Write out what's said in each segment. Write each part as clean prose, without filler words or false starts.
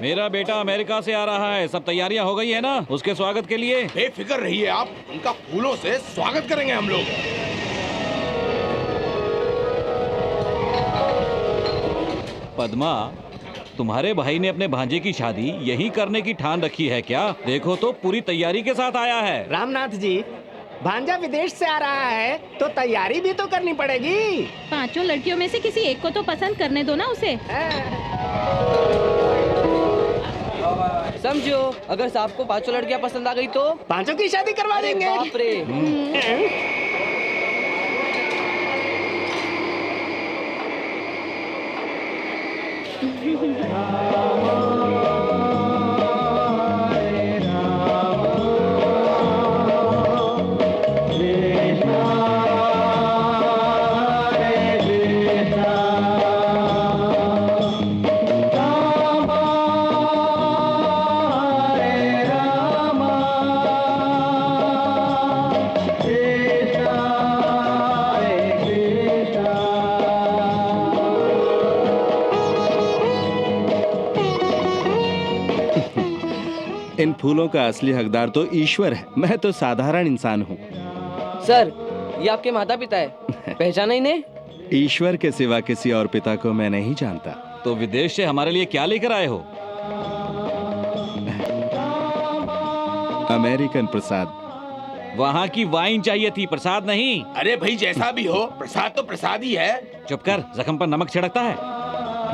मेरा बेटा अमेरिका से आ रहा है, सब तैयारियां हो गई है ना उसके स्वागत के लिए? बेफिक्र रहिए आप, उनका फूलों से स्वागत करेंगे हम लोग। पद्मा, तुम्हारे भाई ने अपने भांजे की शादी यही करने की ठान रखी है क्या? देखो तो पूरी तैयारी के साथ आया है। रामनाथ जी, भांजा विदेश से आ रहा है तो तैयारी भी तो करनी पड़ेगी। 5 लड़कियों में से किसी एक को तो पसंद करने दो ना उसे। समझो, अगर साहब को 5 लड़कियां पसंद आ गई तो 5 की शादी करवा देंगे। बाप रे। इन फूलों का असली हकदार तो ईश्वर है, मैं तो साधारण इंसान हूँ। सर, ये आपके माता पिता है, पहचाना इन्हें? ईश्वर के सिवा किसी और पिता को मैं नहीं जानता। तो विदेश से हमारे लिए क्या लेकर आए हो? अमेरिकन प्रसाद। वहाँ की वाइन चाहिए थी, प्रसाद नहीं। अरे भाई, जैसा भी हो, प्रसाद तो प्रसाद ही है। चुप कर, जख्म पर नमक छिड़कता है।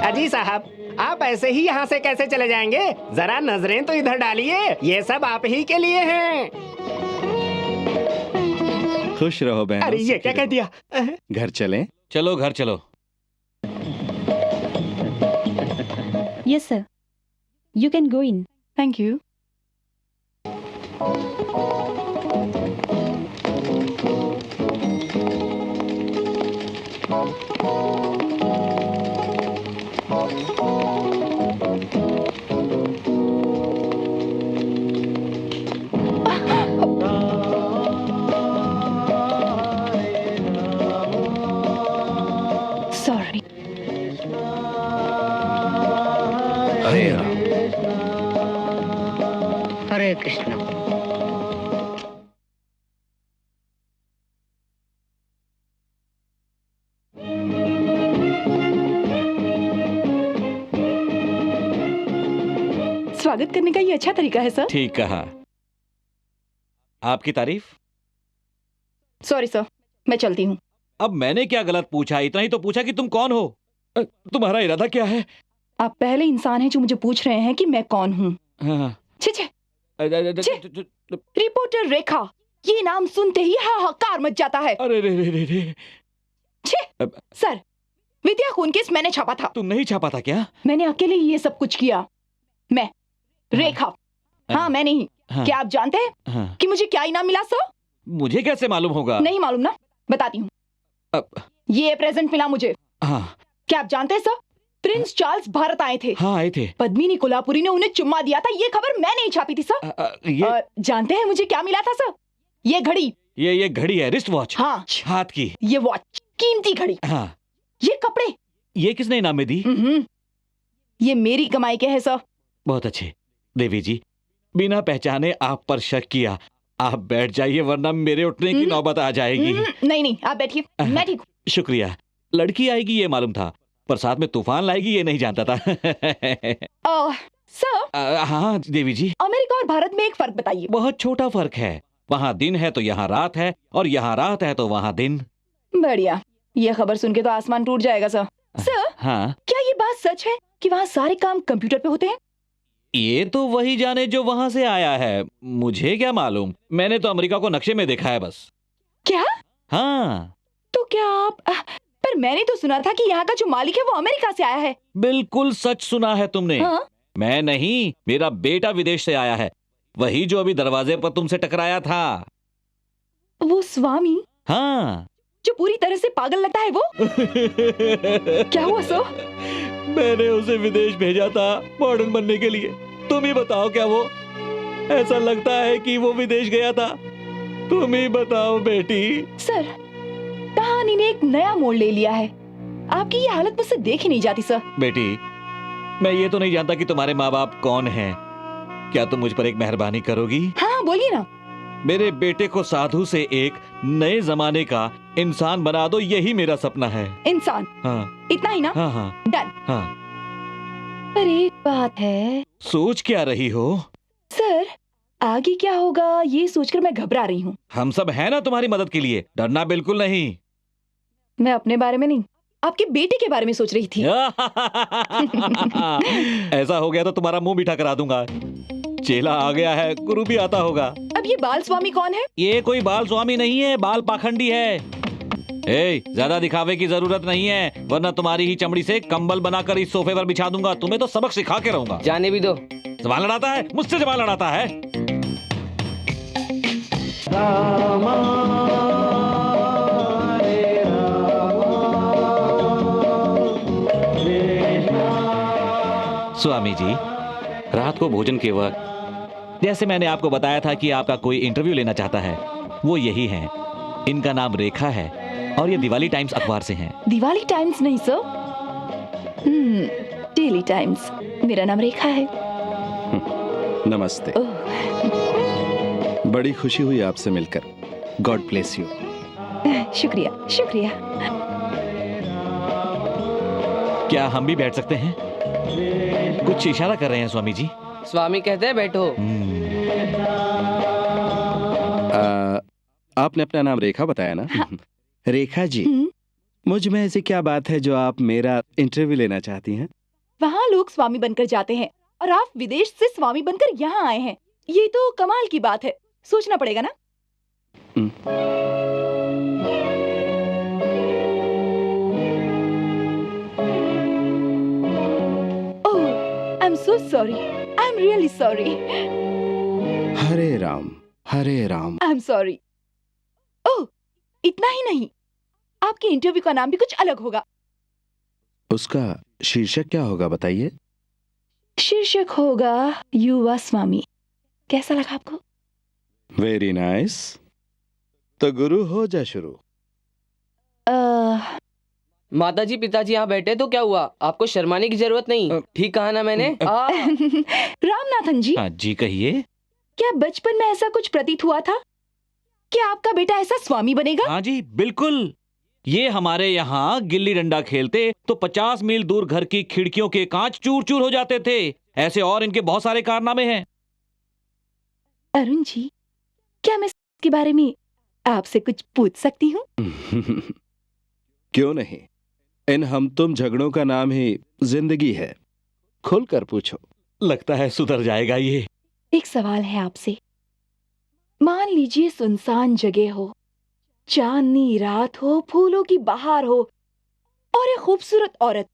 अजी साहब, आप ऐसे ही यहाँ से कैसे चले जाएंगे? जरा नजरें तो इधर डालिए, ये सब आप ही के लिए हैं। खुश रहो बहन। अरे ये क्या कह दिया? घर चलें? चलो घर चलो। Yes sir, you can go in. Thank you. Sorry. Hare Ram, Hare Krishna. स्वागत करने का ये अच्छा तरीका है सर। ठीक कहा। आपकी तारीफ? सॉरी सर, मैं चलती हूँ। अब मैंने क्या गलत पूछा? इतना ही तो पूछा कि तुम कौन हो। तुम्हारा इरादा क्या है? आप पहले इंसान हैं जो मुझे पूछ रहे हैं कि मैं कौन हूँ। हाँ। छे छे, रिपोर्टर रेखा, ये नाम सुनते ही हाहाकार मच जाता है। अरे रे रे रे रे। छे, सर, विद्या खून केस मैंने छापा था। तुम नहीं छापा था क्या? मैंने अकेले ही ये सब कुछ किया। मैं रेखा, हाँ मैं नहीं। हाँ। क्या आप जानते हैं हाँ। कि मुझे क्या इनाम मिला सर? मुझे कैसे मालूम होगा? नहीं मालूम ना, बताती हूँ। ये प्रेजेंट मिला मुझे। हाँ। क्या आप जानते हैं सर, प्रिंस चार्ल्स भारत आए थे। हाँ आए थे। पद्मिनी कोल्हापुरी ने उन्हें चुम्मा दिया था, ये खबर मैं नहीं छापी थी सर। ये जानते हैं मुझे क्या मिला था सर? ये घड़ी। ये घड़ी है, रिस्ट वॉच। हाँ, हाथ की। ये वॉच, कीमती घड़ी। हाँ। ये कपड़े। ये किसने इनाम में दी? ये मेरी कमाई के है सर। बहुत अच्छे। देवी जी, बिना पहचाने आप पर शक किया। आप बैठ जाइए वरना मेरे उठने की नौबत आ जाएगी। नहीं, आप बैठिए, मैं ठीक हूँ। शुक्रिया। लड़की आएगी ये मालूम था, पर साथ में तूफान लाएगी ये नहीं जानता था। सर। हाँ देवी जी। अमेरिका और भारत में एक फर्क बताइए। बहुत छोटा फर्क है। वहाँ दिन है तो यहाँ रात है, और यहाँ रात है तो वहाँ दिन। बढ़िया, ये खबर सुन के तो आसमान टूट जाएगा सर। सर, हाँ, क्या ये बात सच है कि वहाँ सारे काम कंप्यूटर पे होते हैं? ये तो वही जाने जो वहाँ से आया है, मुझे क्या मालूम। मैंने तो अमेरिका को नक्शे में देखा है बस। क्या? हाँ। तो क्या आप पर मैंने तो सुना था कि यहाँ का जो मालिक है वो अमेरिका से आया है। बिल्कुल सच सुना है तुमने। हाँ? मैं नहीं, मेरा बेटा विदेश से आया है, वही जो अभी दरवाजे पर तुमसे टकराया था। वो स्वामी? हाँ। जो पूरी तरह से पागल लगता है वो? क्या हुआ सो? मैंने उसे विदेश भेजा था मॉडर्न बनने के लिए। तुम ही बताओ, क्या वो ऐसा लगता है कि वो विदेश गया था? तुम ही बताओ बेटी। सर, कहानी ने एक नया मोड़ ले लिया है। आपकी ये हालत मुझसे देखी नहीं जाती सर। बेटी, मैं ये तो नहीं जानता कि तुम्हारे माँ बाप कौन हैं। क्या तुम मुझ पर एक मेहरबानी करोगी? हाँ बोलिए ना। मेरे बेटे को साधु से एक नए जमाने का इंसान बना दो, यही मेरा सपना है। इंसान, हाँ इतना ही ना? हाँ हाँ डन। हाँ। पर एक बात है सोच क्या रही हो? सर, आगे क्या होगा ये सोचकर मैं घबरा रही हूँ। हम सब हैं ना तुम्हारी मदद के लिए, डरना बिल्कुल नहीं। मैं अपने बारे में नहीं, आपके बेटे के बारे में सोच रही थी। ऐसा हो गया तो तुम्हारा मुंह मीठा करा दूंगा। चेला आ गया है, गुरु भी आता होगा। अब ये बाल स्वामी कौन है? ये कोई बाल स्वामी नहीं है, बाल पाखंडी है। ज्यादा दिखावे की जरूरत नहीं है, वरना तुम्हारी ही चमड़ी से कंबल बनाकर इस सोफे पर बिछा दूंगा। तुम्हें तो सबक सिखा के रहूंगा। जाने भी दो। सवाल लड़ाता है मुझसे, सवाल लड़ाता है। स्वामी जी, रात को भोजन के वक्त जैसे मैंने आपको बताया था कि आपका कोई इंटरव्यू लेना चाहता है, वो यही है। इनका नाम रेखा है और ये दिवाली टाइम्स अखबार से हैं। दिवाली टाइम्स नहीं सर, डेली टाइम्स। मेरा नाम रेखा है। नमस्ते। ओह, बड़ी खुशी हुई आपसे मिलकर। God bless you. शुक्रिया शुक्रिया। क्या हम भी बैठ सकते हैं? कुछ इशारा कर रहे हैं स्वामी जी। स्वामी कहते हैं बैठो। आपने अपना नाम रेखा बताया ना? हाँ। रेखा जी, मुझ में ऐसी क्या बात है जो आप मेरा इंटरव्यू लेना चाहती हैं? वहाँ लोग स्वामी बनकर जाते हैं और आप विदेश से स्वामी बनकर यहाँ आए हैं। ये तो कमाल की बात है, सोचना पड़ेगा ना। Oh, I am so sorry, I am really sorry. Hare Ram Hare Ram. I am sorry. Oh, इतना ही नहीं, आपके इंटरव्यू का नाम भी कुछ अलग होगा। उसका शीर्षक क्या होगा बताइए? शीर्षक होगा युवा स्वामी। कैसा लगा आपको? Very nice. तो गुरु हो जा शुरू। माताजी पिताजी यहाँ बैठे तो क्या हुआ? आपको शर्माने की जरूरत नहीं। ठीक कहा ना मैंने? रामनाथन जी, हाँ जी कहिए। क्या बचपन में ऐसा कुछ प्रतीत हुआ था कि आपका बेटा ऐसा स्वामी बनेगा? हाँ जी बिल्कुल। ये हमारे यहाँ गिल्ली डंडा खेलते तो 50 मील दूर घर की खिड़कियों के कांच चूर चूर हो जाते थे। ऐसे और इनके बहुत सारे कारनामे हैं। अरुण जी, क्या मैं इसके बारे में आपसे कुछ पूछ सकती हूँ? क्यों नहीं, इन हम तुम झगड़ों का नाम ही जिंदगी है। खुलकर पूछो। लगता है सुधर जाएगा ये। एक सवाल है आपसे। मान लीजिए सुनसान जगह हो, चांदनी रात हो, फूलों की बहार हो और एक खूबसूरत औरत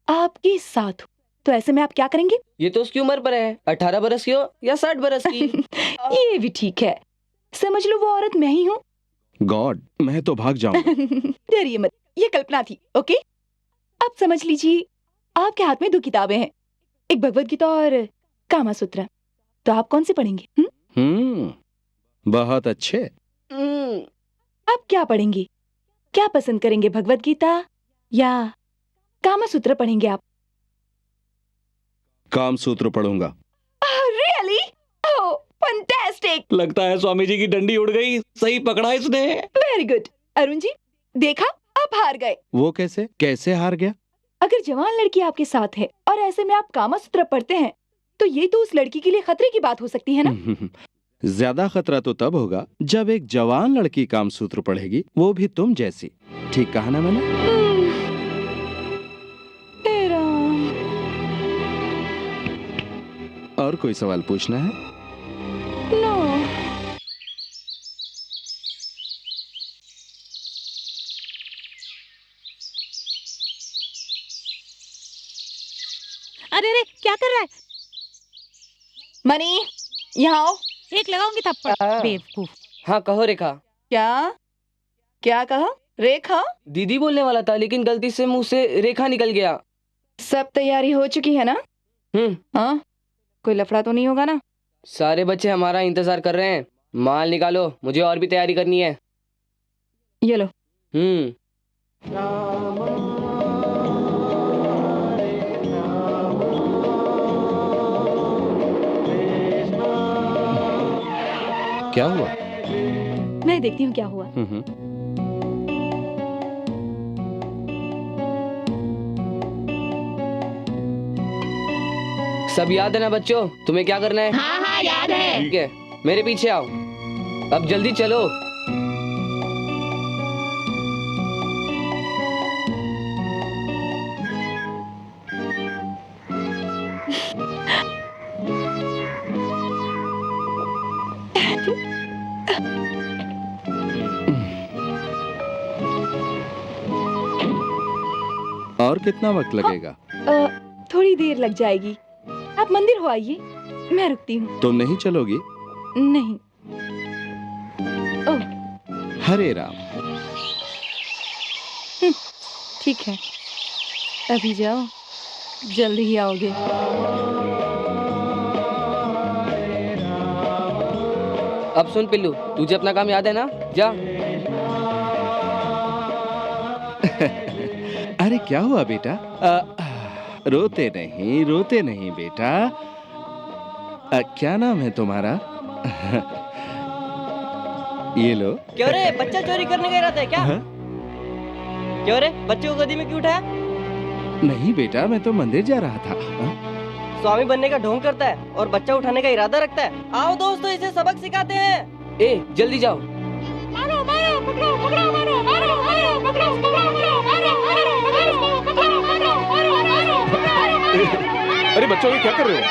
आपके साथ हो, तो ऐसे में आप क्या करेंगे? ये तो उसकी उम्र पर है, 18 बरस की हो या 60 बरस की। ये भी ठीक है, समझ लो वो औरत मैं ही हूँ। गॉड, मैं तो भाग जाऊंगा। डरिए मत, ये कल्पना थी। ओके, अब समझ लीजिए आपके हाथ में 2 किताबें हैं, एक भगवत गीता और कामा सूत्र। तो आप कौन सी पढ़ेंगे? बहुत अच्छे। आप क्या पढ़ेंगे? क्या पसंद करेंगे, भगवत गीता या कामा सूत्र पढ़ेंगे आप? काम सूत्र पढ़ूंगा। रियली? ओह, फैंटास्टिक। लगता है स्वामी जी की डंडी उड़ गई। सही पकड़ा इसने। Very good. अरुण जी, देखा, आप हार गए। वो कैसे कैसे हार गया? अगर जवान लड़की आपके साथ है और ऐसे में आप कामा सूत्र पढ़ते हैं, तो ये तो उस लड़की के लिए खतरे की बात हो सकती है ना? ज्यादा खतरा तो तब होगा जब एक जवान लड़की काम सूत्र पढ़ेगी, वो भी तुम जैसी। ठीक कहा ना मैंने? तेरा और कोई सवाल पूछना है? नो। अरे अरे क्या कर रहा है? मनी, यहाँ आओ। एक लगाऊंगी थप्पड़। बेवकूफ। हाँ कहो रेखा। क्या क्या कहा? रेखा? दीदी बोलने वाला था लेकिन गलती से मुंह से रेखा निकल गया। सब तैयारी हो चुकी है ना? हाँ, कोई लफड़ा तो नहीं होगा ना? सारे बच्चे हमारा इंतजार कर रहे हैं। माल निकालो, मुझे और भी तैयारी करनी है। ये लो। क्या हुआ? मैं देखती हूँ क्या हुआ। सब याद है ना बच्चों? तुम्हें क्या करना है? हाँ हाँ याद है। ठीक है, मेरे पीछे आओ। अब जल्दी चलो। और कितना वक्त लगेगा? थोड़ी देर लग जाएगी। आप मंदिर हो आइए, मैं रुकती हूँ। तुम नहीं चलोगी? नहीं। हरे राम। ठीक है, अभी जाओ, जल्दी ही आओगे। अब सुन पिल्लू, तुझे अपना काम याद है ना? जा। अरे क्या हुआ बेटा? रोते नहीं बेटा। क्या नाम है तुम्हारा? ये लो। क्यों रे, बच्चा चोरी करने का इरादा है क्या? हाँ? क्यों रे, बच्चे को गोदी में क्यों उठाया? नहीं बेटा, मैं तो मंदिर जा रहा था। स्वामी बनने का ढोंग करता है और बच्चा उठाने का इरादा रखता है। आओ दोस्तों, इसे सबक सिखाते हैं। ए, जल्दी जाओ। मारो मारो पकड़ो पकड़ो मारो मारो मारो पकड़ो पकड़ो मारो मारो मारो पकड़ो मारो मारो मारो। अरे बच्चों, ये क्या कर रहे हो?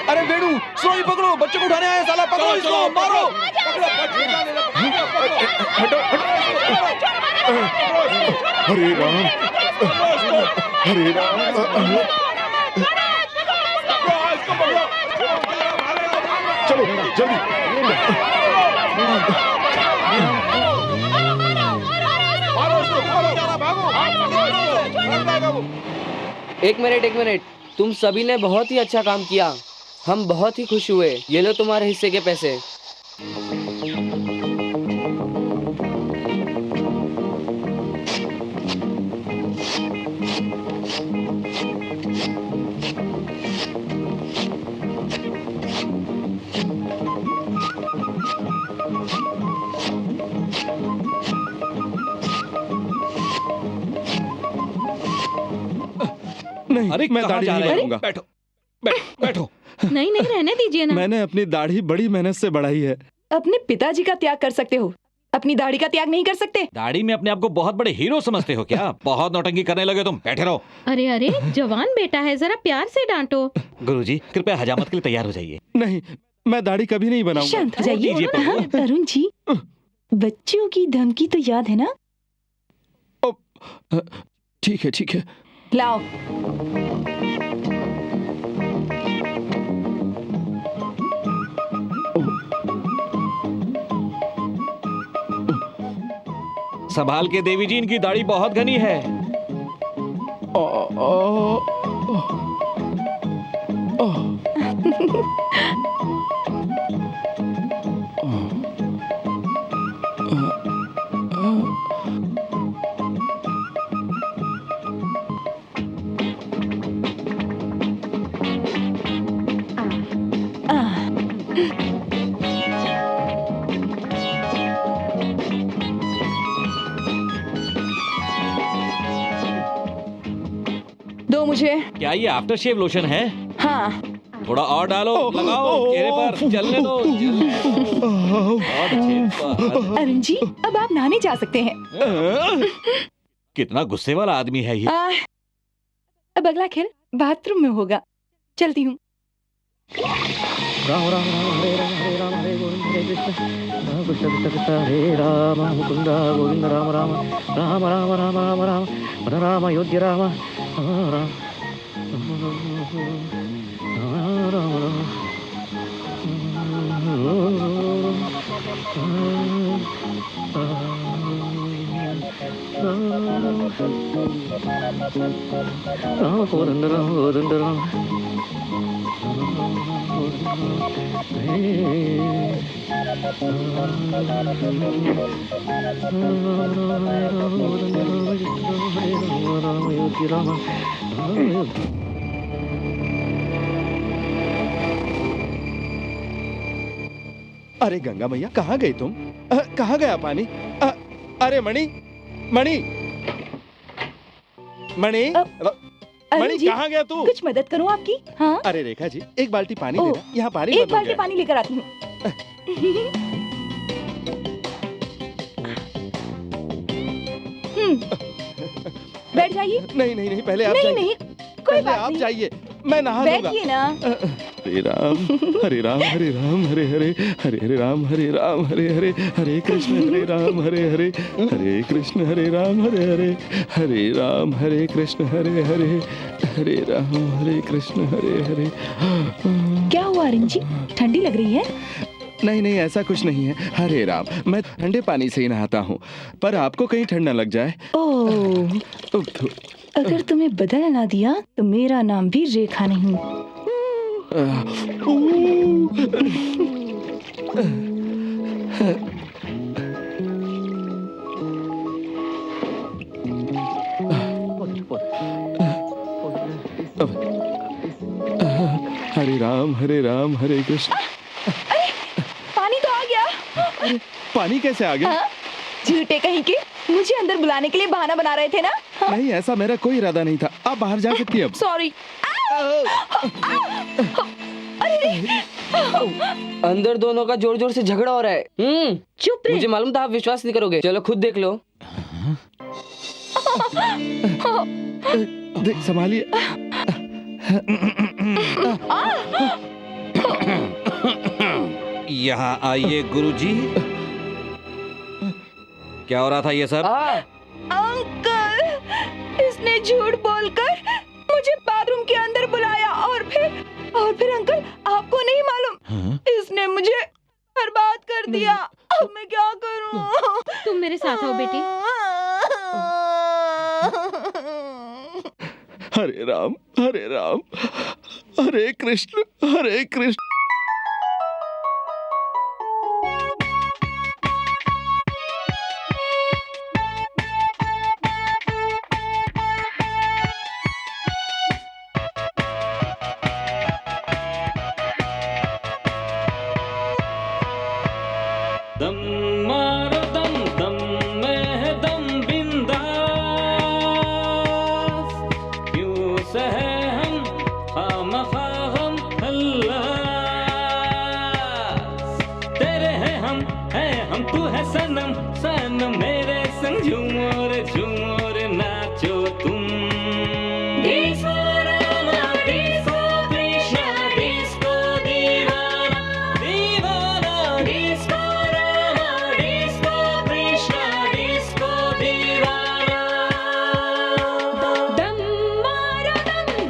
अरे वेणु, स्लो ही पकड़ो, बच्चे को उठाने आए साला, पकड़ो इसको, मारो। हटो हरे राम, हरे राम। चलो जल्दी। एक मिनट, तुम सभी ने बहुत ही अच्छा काम किया। हम बहुत ही खुश हुए। ये लो तुम्हारे हिस्से के पैसे। नहीं, अरे मैं दाढ़ी नहीं बनाऊंगा। बैठो बैठो। नहीं नहीं, रहने दीजिए ना। मैंने अपनी दाढ़ी बड़ी मेहनत से बढ़ाई है। अपने पिताजी का त्याग कर सकते हो, अपनी दाढ़ी का त्याग नहीं कर सकते। दाढ़ी में अपने आप को बहुत बड़े हीरो समझते हो क्या? बहुत नौटंकी करने लगे तुम। बैठे रहो। अरे अरे, जवान बेटा है, जरा प्यार से डांटो। गुरुजी, कृपया हजामत के लिए तैयार हो जाइए। नहीं, मैं दाढ़ी कभी नहीं बनाऊंगा। शांत हो जाइए। दीजिए प्रभु। हाँ, अरुण जी, बच्चों की धमकी तो याद है ना? ठीक है। लाओ। संभाल के देवी जी, इनकी दाढ़ी बहुत घनी है। दो मुझे। क्या ये आफ्टर शेव लोशन है? हाँ। थोड़ा और डालो, लगाओ चेहरे पर, जलने दो। बहुत अच्छे। अरुण जी, अब आप नहाने जा सकते हैं। कितना गुस्से वाला आदमी है ये। अब अगला खेल बाथरूम में होगा। चलती हूँ। राम राम राम हरे राम हरे राम हरे गोविंद हरे कृष्ण राम कृष्ण कृष्ण कृष्ण हरे राम मुकुंद गोविंद राम राम राम राम राम राम राम राम राम अयोध्या राम राम राम गोविंद राम गोविंद राम अरे गंगा मैया, कहाँ गई तुम? कहाँ गया पानी? अरे मणि, मणि, मणि, मणि, जी, कहाँ गया तू? कुछ मदद करूं आपकी? हाँ, अरे रेखा जी, एक बाल्टी पानी ओह, देना, यहाँ पानी एक बंद हो बाल्टी गया है। पानी लेकर आती हूँ। बैठ जाइए। नहीं नहीं नहीं, पहले आप नहीं जाइए। नहीं, कोई पहले बात आप नहीं, जाइए, मैं नहा लूंगा। बैठिए ना। हरे राम हरे राम हरे राम हरे हरे हरे हरे राम हरे राम हरे हरे हरे कृष्ण हरे राम हरे हरे हरे कृष्ण हरे राम हरे हरे हरे राम हरे कृष्ण हरे हरे हरे राम हरे कृष्ण हरे हरे। क्या हुआ रिंजी, ठंडी लग रही है? नहीं नहीं, ऐसा कुछ नहीं है। हरे राम, मैं ठंडे पानी से ही नहाता हूँ, पर आपको कहीं ठंड न लग जाए। ओह, अगर तुम्हें बदल ना दिया तो मेरा नाम भी रेखा नहीं। हरे राम हरे कृष्ण। पानी तो आ गया। पानी कैसे आ गया? हाँ? झूठे कहीं के, मुझे अंदर बुलाने के लिए बहाना बना रहे थे ना? नहीं, ऐसा मेरा कोई इरादा नहीं था। आप बाहर जा सकती हैं अब। सॉरी। अंदर दोनों का जोर जोर से झगड़ा हो रहा है। चुप रहे। मुझे मालूम था आप विश्वास नहीं करोगे, चलो खुद देख लो। संभालिए। यहाँ आइए गुरुजी। क्या हो रहा था ये सब? अंकल, इसने झूठ बोलकर मुझे बाथरूम के अंदर बुलाया और फिर अंकल, आपको नहीं मालूम, इसने मुझे बर्बाद कर दिया। अब मैं क्या करूं? तुम मेरे साथ आओ बेटी। हरे राम हरे कृष्ण हरे कृष्ण। दम मारो दम, दम में है दम बिंदास, क्यों सहे हम खामखा गम खल्लास। तेरे हैं हम तू है सनम, सनम मेरे संग झूमो रे नाचो तुम। Disco Rama, disco Krishna, disco दीवाना, दीवाना disco Rama, disco Krishna, disco दीवाना। दम मारो दम,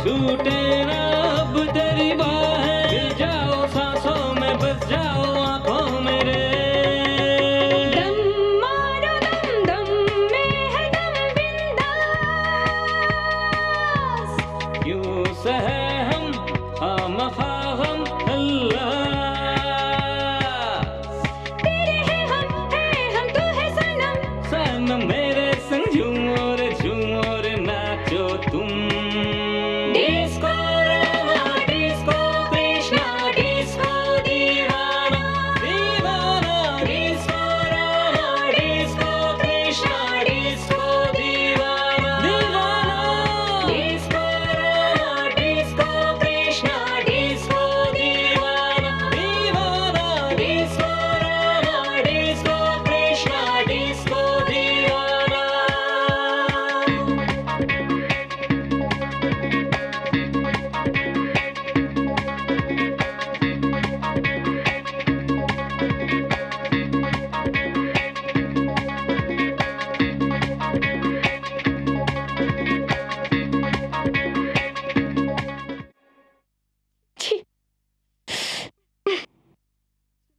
छूटे ना अब तेरी बाहें, गिर जाओ सांसों में, बस जाओ आंखों मेरे। दम मारो दम, दम में है दम बिंदास। क्यों सहे हम खामखा हम खल्लास। तेरे हैं हम तू है सनम। सनम मेरे संग झूमो रे नाचो तुम। Disco Rama, disco Krishna, disco दीवाना, दीवाना disco Rama, disco Krishna, disco दीवाना, दीवाना disco Rama, disco Krishna, disco दीवाना, दीवाना disco Rama, disco Krishna, disco दीवाना। छी।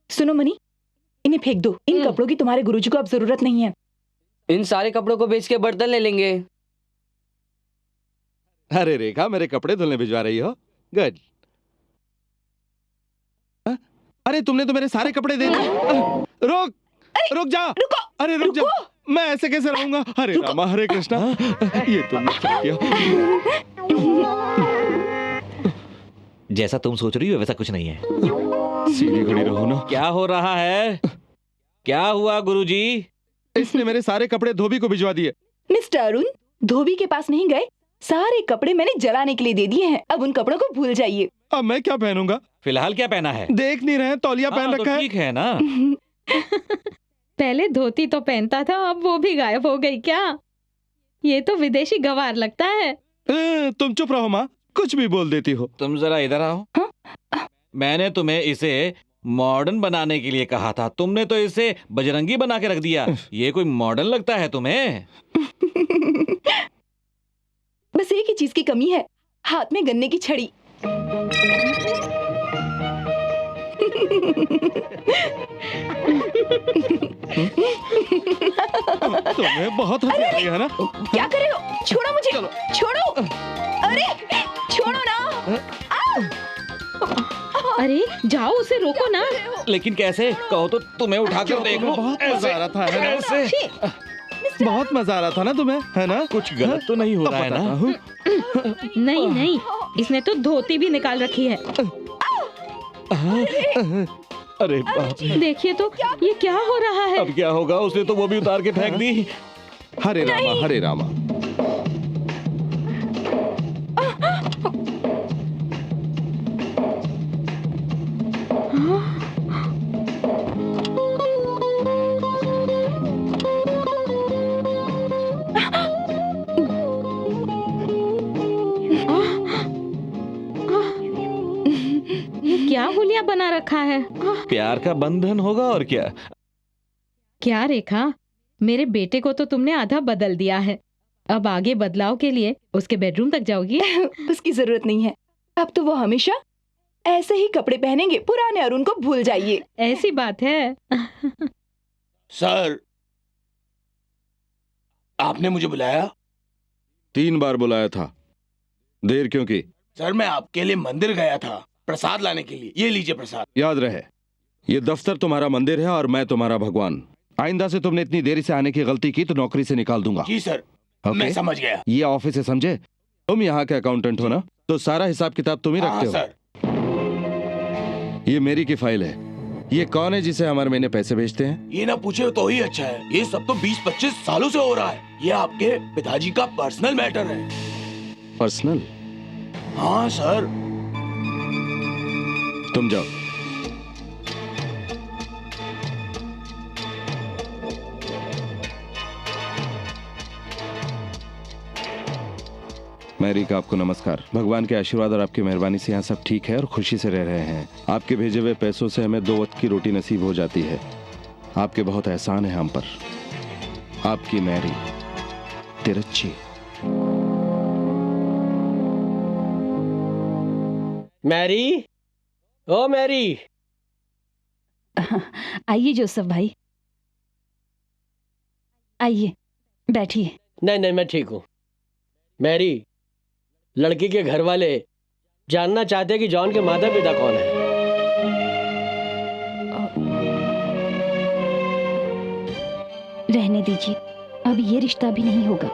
सुनो मनी, इन्हें फेंक दो। इन कपड़ों की तुम्हारे गुरुजी को अब जरूरत नहीं है। इन सारे कपड़ों को बेच के बर्तन ले लेंगे। अरे रेखा, मेरे कपड़े धुलने भिजवा रही हो? गुड। अरे तुमने तो मेरे सारे कपड़े दे दिए। रुक रुक जा। रुको, अरे रुक जा, मैं ऐसे कैसे रहूंगा? हरे रामा हरे कृष्णा, ये तुमने क्या किया? जैसा तुम सोच रही हो वैसा कुछ नहीं है। सीधी खड़ी रहो ना। क्या हो रहा है? क्या हुआ गुरुजी? इसने मेरे सारे कपड़े धोबी को भिजवा दिए। मिस्टर अरुण, धोबी के पास नहीं गए। सारे कपड़े मैंने जलाने के लिए दे दिए हैं। अब उन कपड़ों को भूल जाइए। अब मैं क्या पहनूंगा? फिलहाल क्या पहना है? देख नहीं रहे, तौलिया पहन हाँ, तो रखा है। ठीक है ना। पहले धोती तो पहनता था, अब वो भी गायब हो गई क्या? ये तो विदेशी गवार लगता है। तुम चुप रहो माँ, कुछ भी बोल देती हो। तुम जरा इधर आओ। मैंने तुम्हें इसे मॉडर्न बनाने के लिए कहा था, तुमने तो इसे बजरंगी बना के रख दिया। ये कोई मॉडर्न लगता है तुम्हें? बस एक ही चीज की कमी है, हाथ में गन्ने की छड़ी। तुम्हें बहुत हंसी आ रही है ना? क्या कर रहे हो? छोड़ो मुझे, छोड़ो। अरे छोड़ो ना। अरे जाओ, उसे रोको ना। लेकिन कैसे? कहो तो तुम्हें उठाकर देख लो। बहुत मजा आ रहा था, है ना? ऐसे बहुत मजा आ रहा था ना तुम्हें, है ना? कुछ गलत तो नहीं हो रहा है ना? नहीं नहीं, इसने तो धोती भी निकाल रखी है। अरे बाप रे। देखिए तो ये क्या हो रहा है? अब क्या होगा? उसने तो वो भी उतार के फेंक दी। हरे रामा हरे रामा। ये क्या हुलिया बना रखा है? प्यार का बंधन होगा और क्या। क्या रेखा, मेरे बेटे को तो तुमने आधा बदल दिया है। अब आगे बदलाव के लिए उसके बेडरूम तक जाओगी? उसकी जरूरत नहीं है। अब तो वो हमेशा ऐसे ही कपड़े पहनेंगे। पुराने अरुण को भूल जाइए। ऐसी बात है। सर, आपने मुझे बुलाया? 3 बार बुलाया था। देर क्यों की? सर, मैं आपके लिए मंदिर गया था प्रसाद लाने के लिए। ये लीजिए प्रसाद। याद रहे, ये दफ्तर तुम्हारा मंदिर है और मैं तुम्हारा भगवान। आइंदा से तुमने इतनी देरी से आने की गलती की तो नौकरी से निकाल दूंगा। जी सर, ओके? मैं समझ गया। ये ऑफिस है, समझे? तुम यहाँ के अकाउंटेंट हो ना, तो सारा हिसाब किताब तुम ही हाँ रखते हो। सर। ये मेरी की फाइल है। ये कौन है जिसे हमारे महीने पैसे भेजते हैं? ये ना पूछे तो ही अच्छा है। ये सब तो 20-25 सालों से हो रहा है। ये आपके पिताजी का पर्सनल मैटर है। पर्सनल? हाँ सर। तुम जाओ। मैरी का आपको नमस्कार। भगवान के आशीर्वाद और आपकी मेहरबानी से यहाँ सब ठीक है और खुशी से रह रहे हैं। आपके भेजे हुए पैसों से हमें 2 वक्त की रोटी नसीब हो जाती है। आपके बहुत एहसान है हम पर। आपकी मैरी तिरछी। मैरी, ओ मैरी। आइए जोसेफ भाई, आइए बैठिए। नहीं नहीं, मैं ठीक हूँ। मैरी, लड़की के घर वाले जानना चाहते हैं कि जॉन के माता पिता कौन है। रहने दीजिए, अब ये रिश्ता भी नहीं होगा,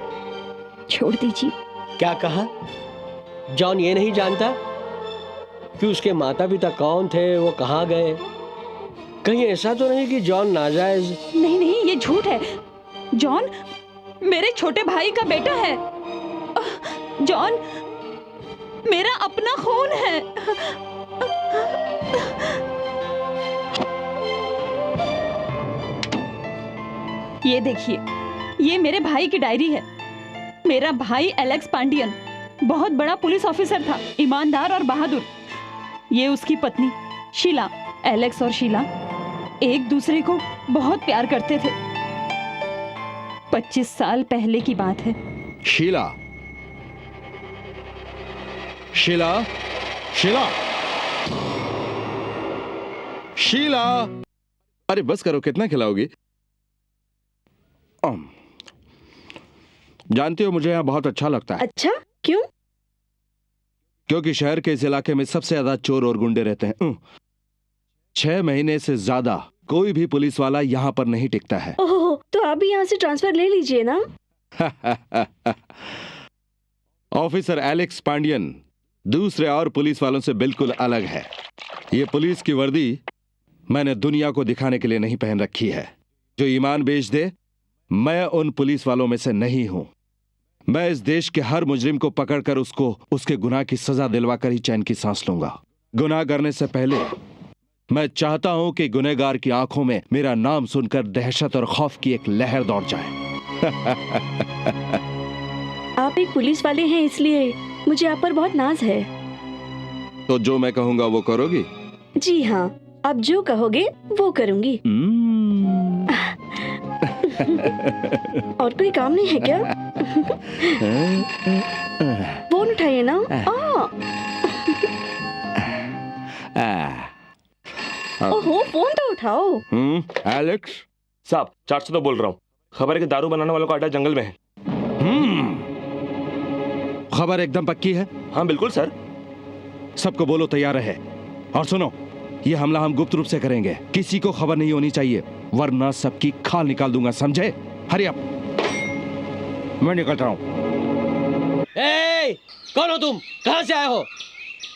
छोड़ दीजिए। क्या कहा? जॉन ये नहीं जानता कि उसके माता पिता कौन थे, वो कहाँ गए? कहीं ऐसा तो नहीं कि जॉन नाजायज? नहीं नहीं, ये झूठ है। जॉन मेरे छोटे भाई का बेटा है। जॉन मेरा अपना खून है। ये देखिए, ये मेरे भाई की डायरी है। मेरा भाई एलेक्स पांडियन बहुत बड़ा पुलिस ऑफिसर था, ईमानदार और बहादुर। ये उसकी पत्नी शीला। एलेक्स और शीला एक दूसरे को बहुत प्यार करते थे। 25 साल पहले की बात है। शीला, शीला, शीला, शीला। अरे बस करो, कितना खिलाओगी? जानती हो, मुझे यहाँ बहुत अच्छा लगता है। अच्छा, क्यों? क्योंकि शहर के इस इलाके में सबसे ज्यादा चोर और गुंडे रहते हैं। 6 महीने से ज्यादा कोई भी पुलिस वाला यहाँ पर नहीं टिकता है। ओह, तो आप भी यहाँ से ट्रांसफर ले लीजिए ना। ऑफिसर एलेक्स पांडियन दूसरे और पुलिस वालों से बिल्कुल अलग है। ये पुलिस की वर्दी मैंने दुनिया को दिखाने के लिए नहीं पहन रखी है। जो ईमान बेच दे, मैं उन पुलिस वालों में से नहीं हूं। मैं इस देश के हर मुजरिम को पकड़कर उसको उसके गुनाह की सजा दिलवाकर ही चैन की सांस लूंगा। गुनाह करने से पहले मैं चाहता हूं कि गुनहगार की आंखों में मेरा नाम सुनकर दहशत और खौफ की एक लहर दौड़ जाए। आप एक पुलिस वाले हैं, इसलिए मुझे आप पर बहुत नाज है। तो जो मैं कहूंगा वो करोगी? जी हाँ, आप जो कहोगे वो करूंगी। और कोई काम नहीं है क्या? फोन उठाइए ना। ओहो, फोन तो उठाओ। एलेक्स साहब, 400 तो बोल रहा हूँ। खबर है कि दारू बनाने वालों का अड्डा जंगल में है। खबर एकदम पक्की है? हाँ बिल्कुल सर। सबको बोलो तैयार रहे। और सुनो, ये हमला हम गुप्त रूप से करेंगे, किसी को खबर नहीं होनी चाहिए, वरना सबकी खाल निकाल दूंगा, समझे? हरी अप, मैं निकल रहा हूँ। कौन हो तुम? कहाँ से आए हो?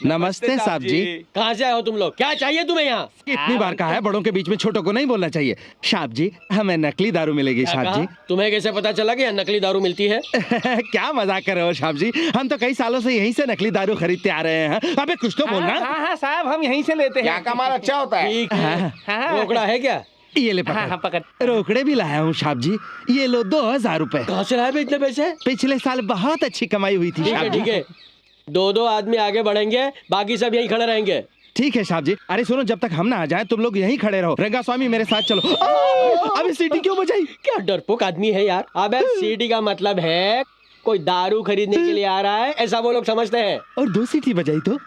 नमस्ते साहब जी। कहाँ से आए हो तुम लोग? क्या चाहिए तुम्हें यहाँ? कितनी बार कहा है, बड़ों के बीच में छोटों को नहीं बोलना चाहिए। साहब जी, हमें नकली दारू मिलेगी। साहब जी, तुम्हें कैसे पता चला कि यहाँ नकली दारू मिलती है? क्या मजाक कर रहे हो साहब जी? हम तो कई सालों से यहीं से नकली दारू खरीदते आ रहे हैं। अबे कुछ तो बोलना। हाँ साहब, हम यहीं से लेते हैं। क्या का माल अच्छा होता है? ठीक है। रोकड़ा है क्या? ये ले पकड़। रोकड़े भी लाया हूँ साहब जी, ये लो 2000 रुपए। कहाँ से लाए इतने पैसे? पिछले साल बहुत अच्छी कमाई हुई थी साहब जी। ठीक है, 2-2 आदमी आगे बढ़ेंगे, बाकी सब यहीं खड़े रहेंगे। ठीक है साहब जी। अरे सुनो, जब तक हम ना आ जाए तुम लोग यहीं खड़े रहो। रंगा स्वामी मेरे साथ चलो। अबे सीटी क्यों बजाई? क्या डरपोक आदमी है यार। अबे सीटी का मतलब है कोई दारू खरीदने के लिए आ रहा है, ऐसा वो लोग समझते हैं। और 2 सीटी बजाई तो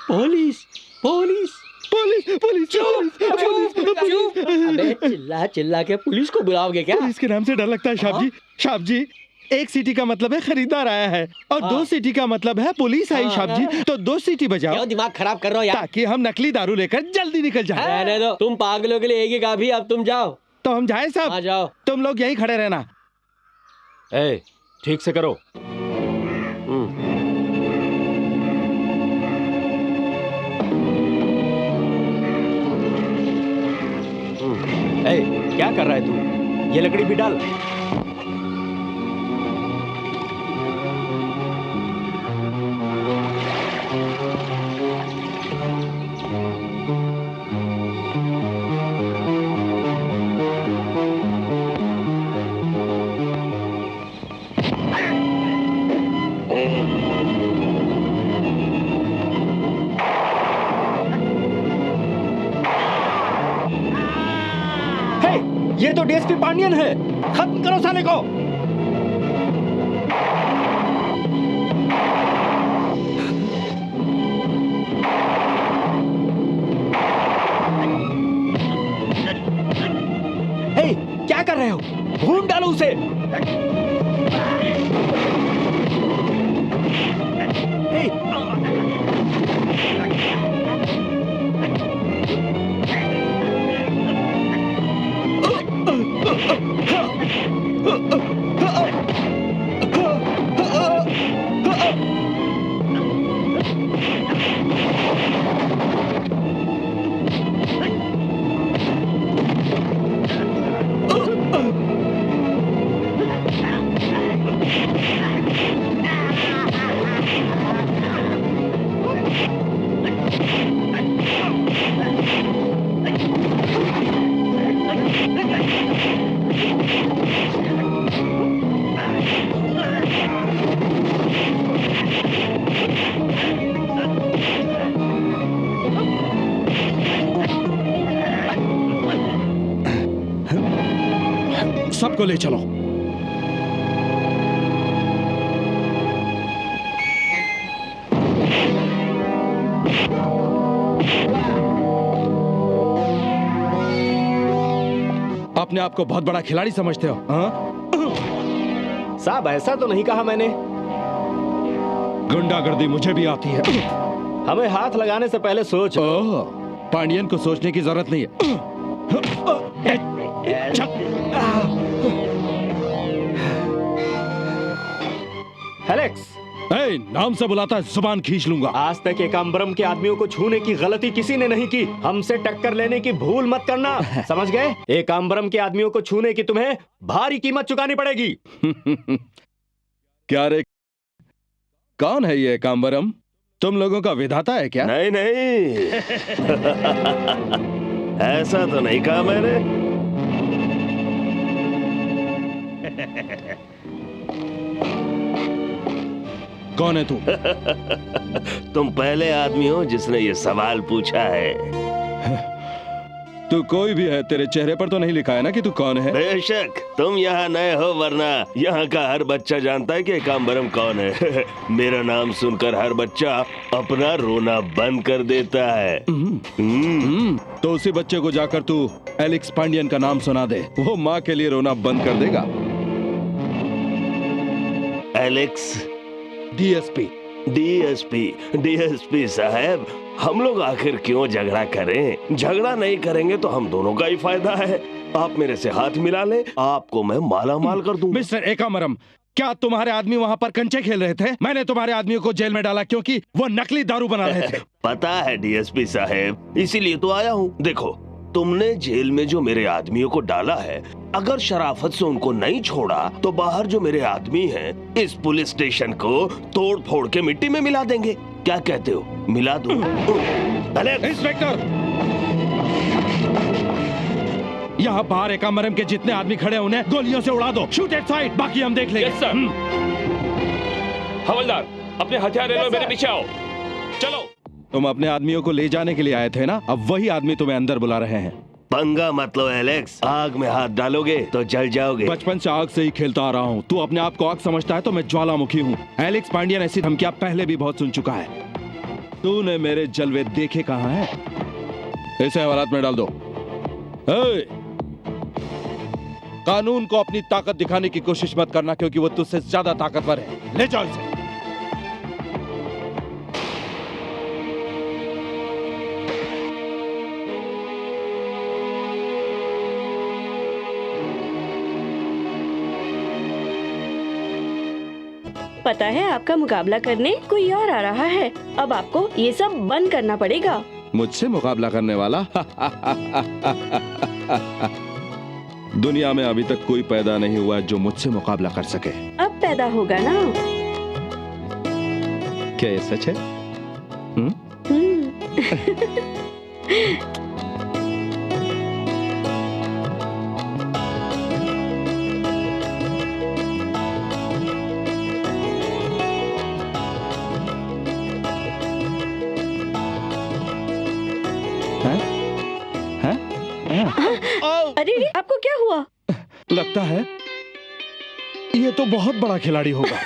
पुलिस पुलिस पुलिस पुलिस अबे चिल्ला चिल्ला के पुलिस को बुलाओगे क्या? पुलिस के नाम से डर लगता है साहब जी। साहब जी, 1 सीटी का मतलब है खरीदार आया है, और 2 सीटी का मतलब है पुलिस आई। साहब जी, तो 2 सीटी बजाओ। क्यों दिमाग खराब कर रहे हो यार? ताकि हम नकली दारू लेकर जल्दी निकल जाए। रहने दो, तुम पागलों के लिए एक ही काफी। अब तुम जाओ। तो हम जाए साहब? आ जाओ। तुम लोग यहीं खड़े रहना। ठीक से करो। क्या कर रहा है तू? ये लकड़ी भी डाल। ये तो डीएसपी पांडियन है, खत्म करो साले को। उसे। सबको ले चलो। अपने आप को बहुत बड़ा खिलाड़ी समझते हो? हाँ? साहब ऐसा तो नहीं कहा मैंने। गुंडागर्दी मुझे भी आती है। हमें हाथ लगाने से पहले सोच लो। पांडियन को सोचने की जरूरत नहीं है। एलेक्स, नाम से बुलाता है जुबान खींच लूंगा। आज तक एकाम्बरम के आदमियों को छूने की गलती किसी ने नहीं की। हमसे टक्कर लेने की भूल मत करना, समझ गए? एकाम्बरम के आदमियों को छूने की तुम्हें भारी कीमत चुकानी पड़ेगी। क्या रे, कौन है ये एकाम्बरम? तुम लोगों का विधाता है क्या? नहीं नहीं ऐसा तो नहीं कहा मैंने। कौन है तू? तुम पहले आदमी हो जिसने ये सवाल पूछा है। तू कोई भी है, तेरे चेहरे पर तो नहीं लिखा है ना कि तू कौन है? बेशक तुम यहाँ नए हो, वरना यहाँ का हर बच्चा जानता है कि एकाम्बरम कौन है। मेरा नाम सुनकर हर बच्चा अपना रोना बंद कर देता है। तो उसी बच्चे को जाकर तू एलेक्स पांडियन का नाम सुना दे, वो माँ के लिए रोना बंद कर देगा। Alex DSP. डीएसपी साहब, हम लोग आखिर क्यों झगड़ा करें? झगड़ा नहीं करेंगे तो हम दोनों का ही फायदा है। आप मेरे से हाथ मिला ले, आपको मैं माला माल कर दूंगा। मिस्टर एकाम्बरम, क्या तुम्हारे आदमी वहाँ पर कंचे खेल रहे थे? मैंने तुम्हारे आदमियों को जेल में डाला क्योंकि वो नकली दारू बना रहे थे। पता है डीएसपी साहब, इसीलिए तो आया हूँ। देखो, तुमने जेल में जो मेरे आदमियों को डाला है, अगर शराफत से उनको नहीं छोड़ा तो बाहर जो मेरे आदमी हैं, इस पुलिस स्टेशन को तोड़ फोड़ के मिट्टी में मिला देंगे। क्या कहते हो? मिला दूं? इंस्पेक्टर, यहाँ बाहर एकाम्बरम के जितने आदमी खड़े हैं उन्हें गोलियों से उड़ा दो। शूट एट साइड, बाकी हम देख लेंगे। Yes sir. हवलदार, अपने हथियार ले लो, मेरे पीछे आओ। चलो। तुम अपने आदमियों को ले जाने के लिए आए थे ना, अब वही आदमी तुम्हें अंदर बुला रहे हैं। पंगा मत लो एलेक्स, आग में हाथ डालोगे तो जल जाओगे। बचपन से आग से ही खेलता आ रहा हूँ। तू अपने आप को आग समझता है तो मैं ज्वालामुखी हूँ। एलेक्स पांडियन ऐसी धमकियां पहले भी बहुत सुन चुका है। तूने मेरे जलवे देखे कहाँ हैं? इसे हवालात में डाल दो। कानून को अपनी ताकत दिखाने की कोशिश मत करना, क्योंकि वो तुझसे ज्यादा ताकतवर है। ले जाओ इसे। पता है, आपका मुकाबला करने कोई और आ रहा है। अब आपको ये सब बंद करना पड़ेगा। मुझसे मुकाबला करने वाला? दुनिया में अभी तक कोई पैदा नहीं हुआ जो मुझसे मुकाबला कर सके। अब पैदा होगा ना। क्या ये सच है? अरे आपको क्या हुआ? लगता है ये तो बहुत बड़ा खिलाड़ी होगा।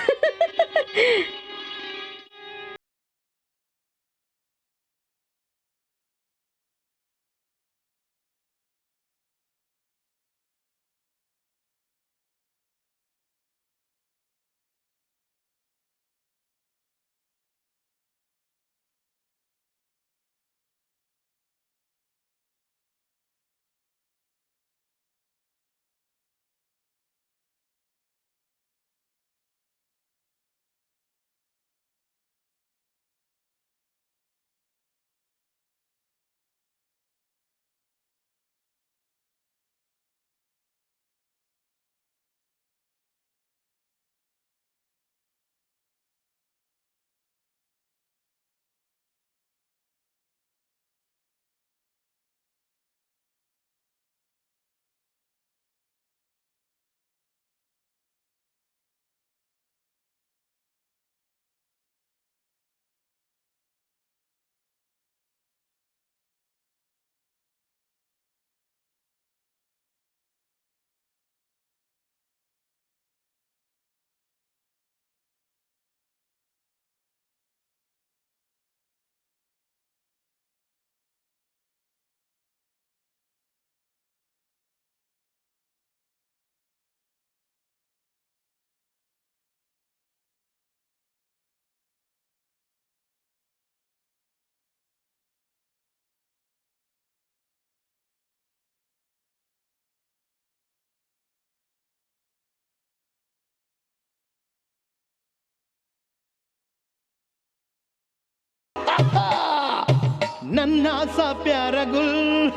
नन्हा सा प्यारा गुल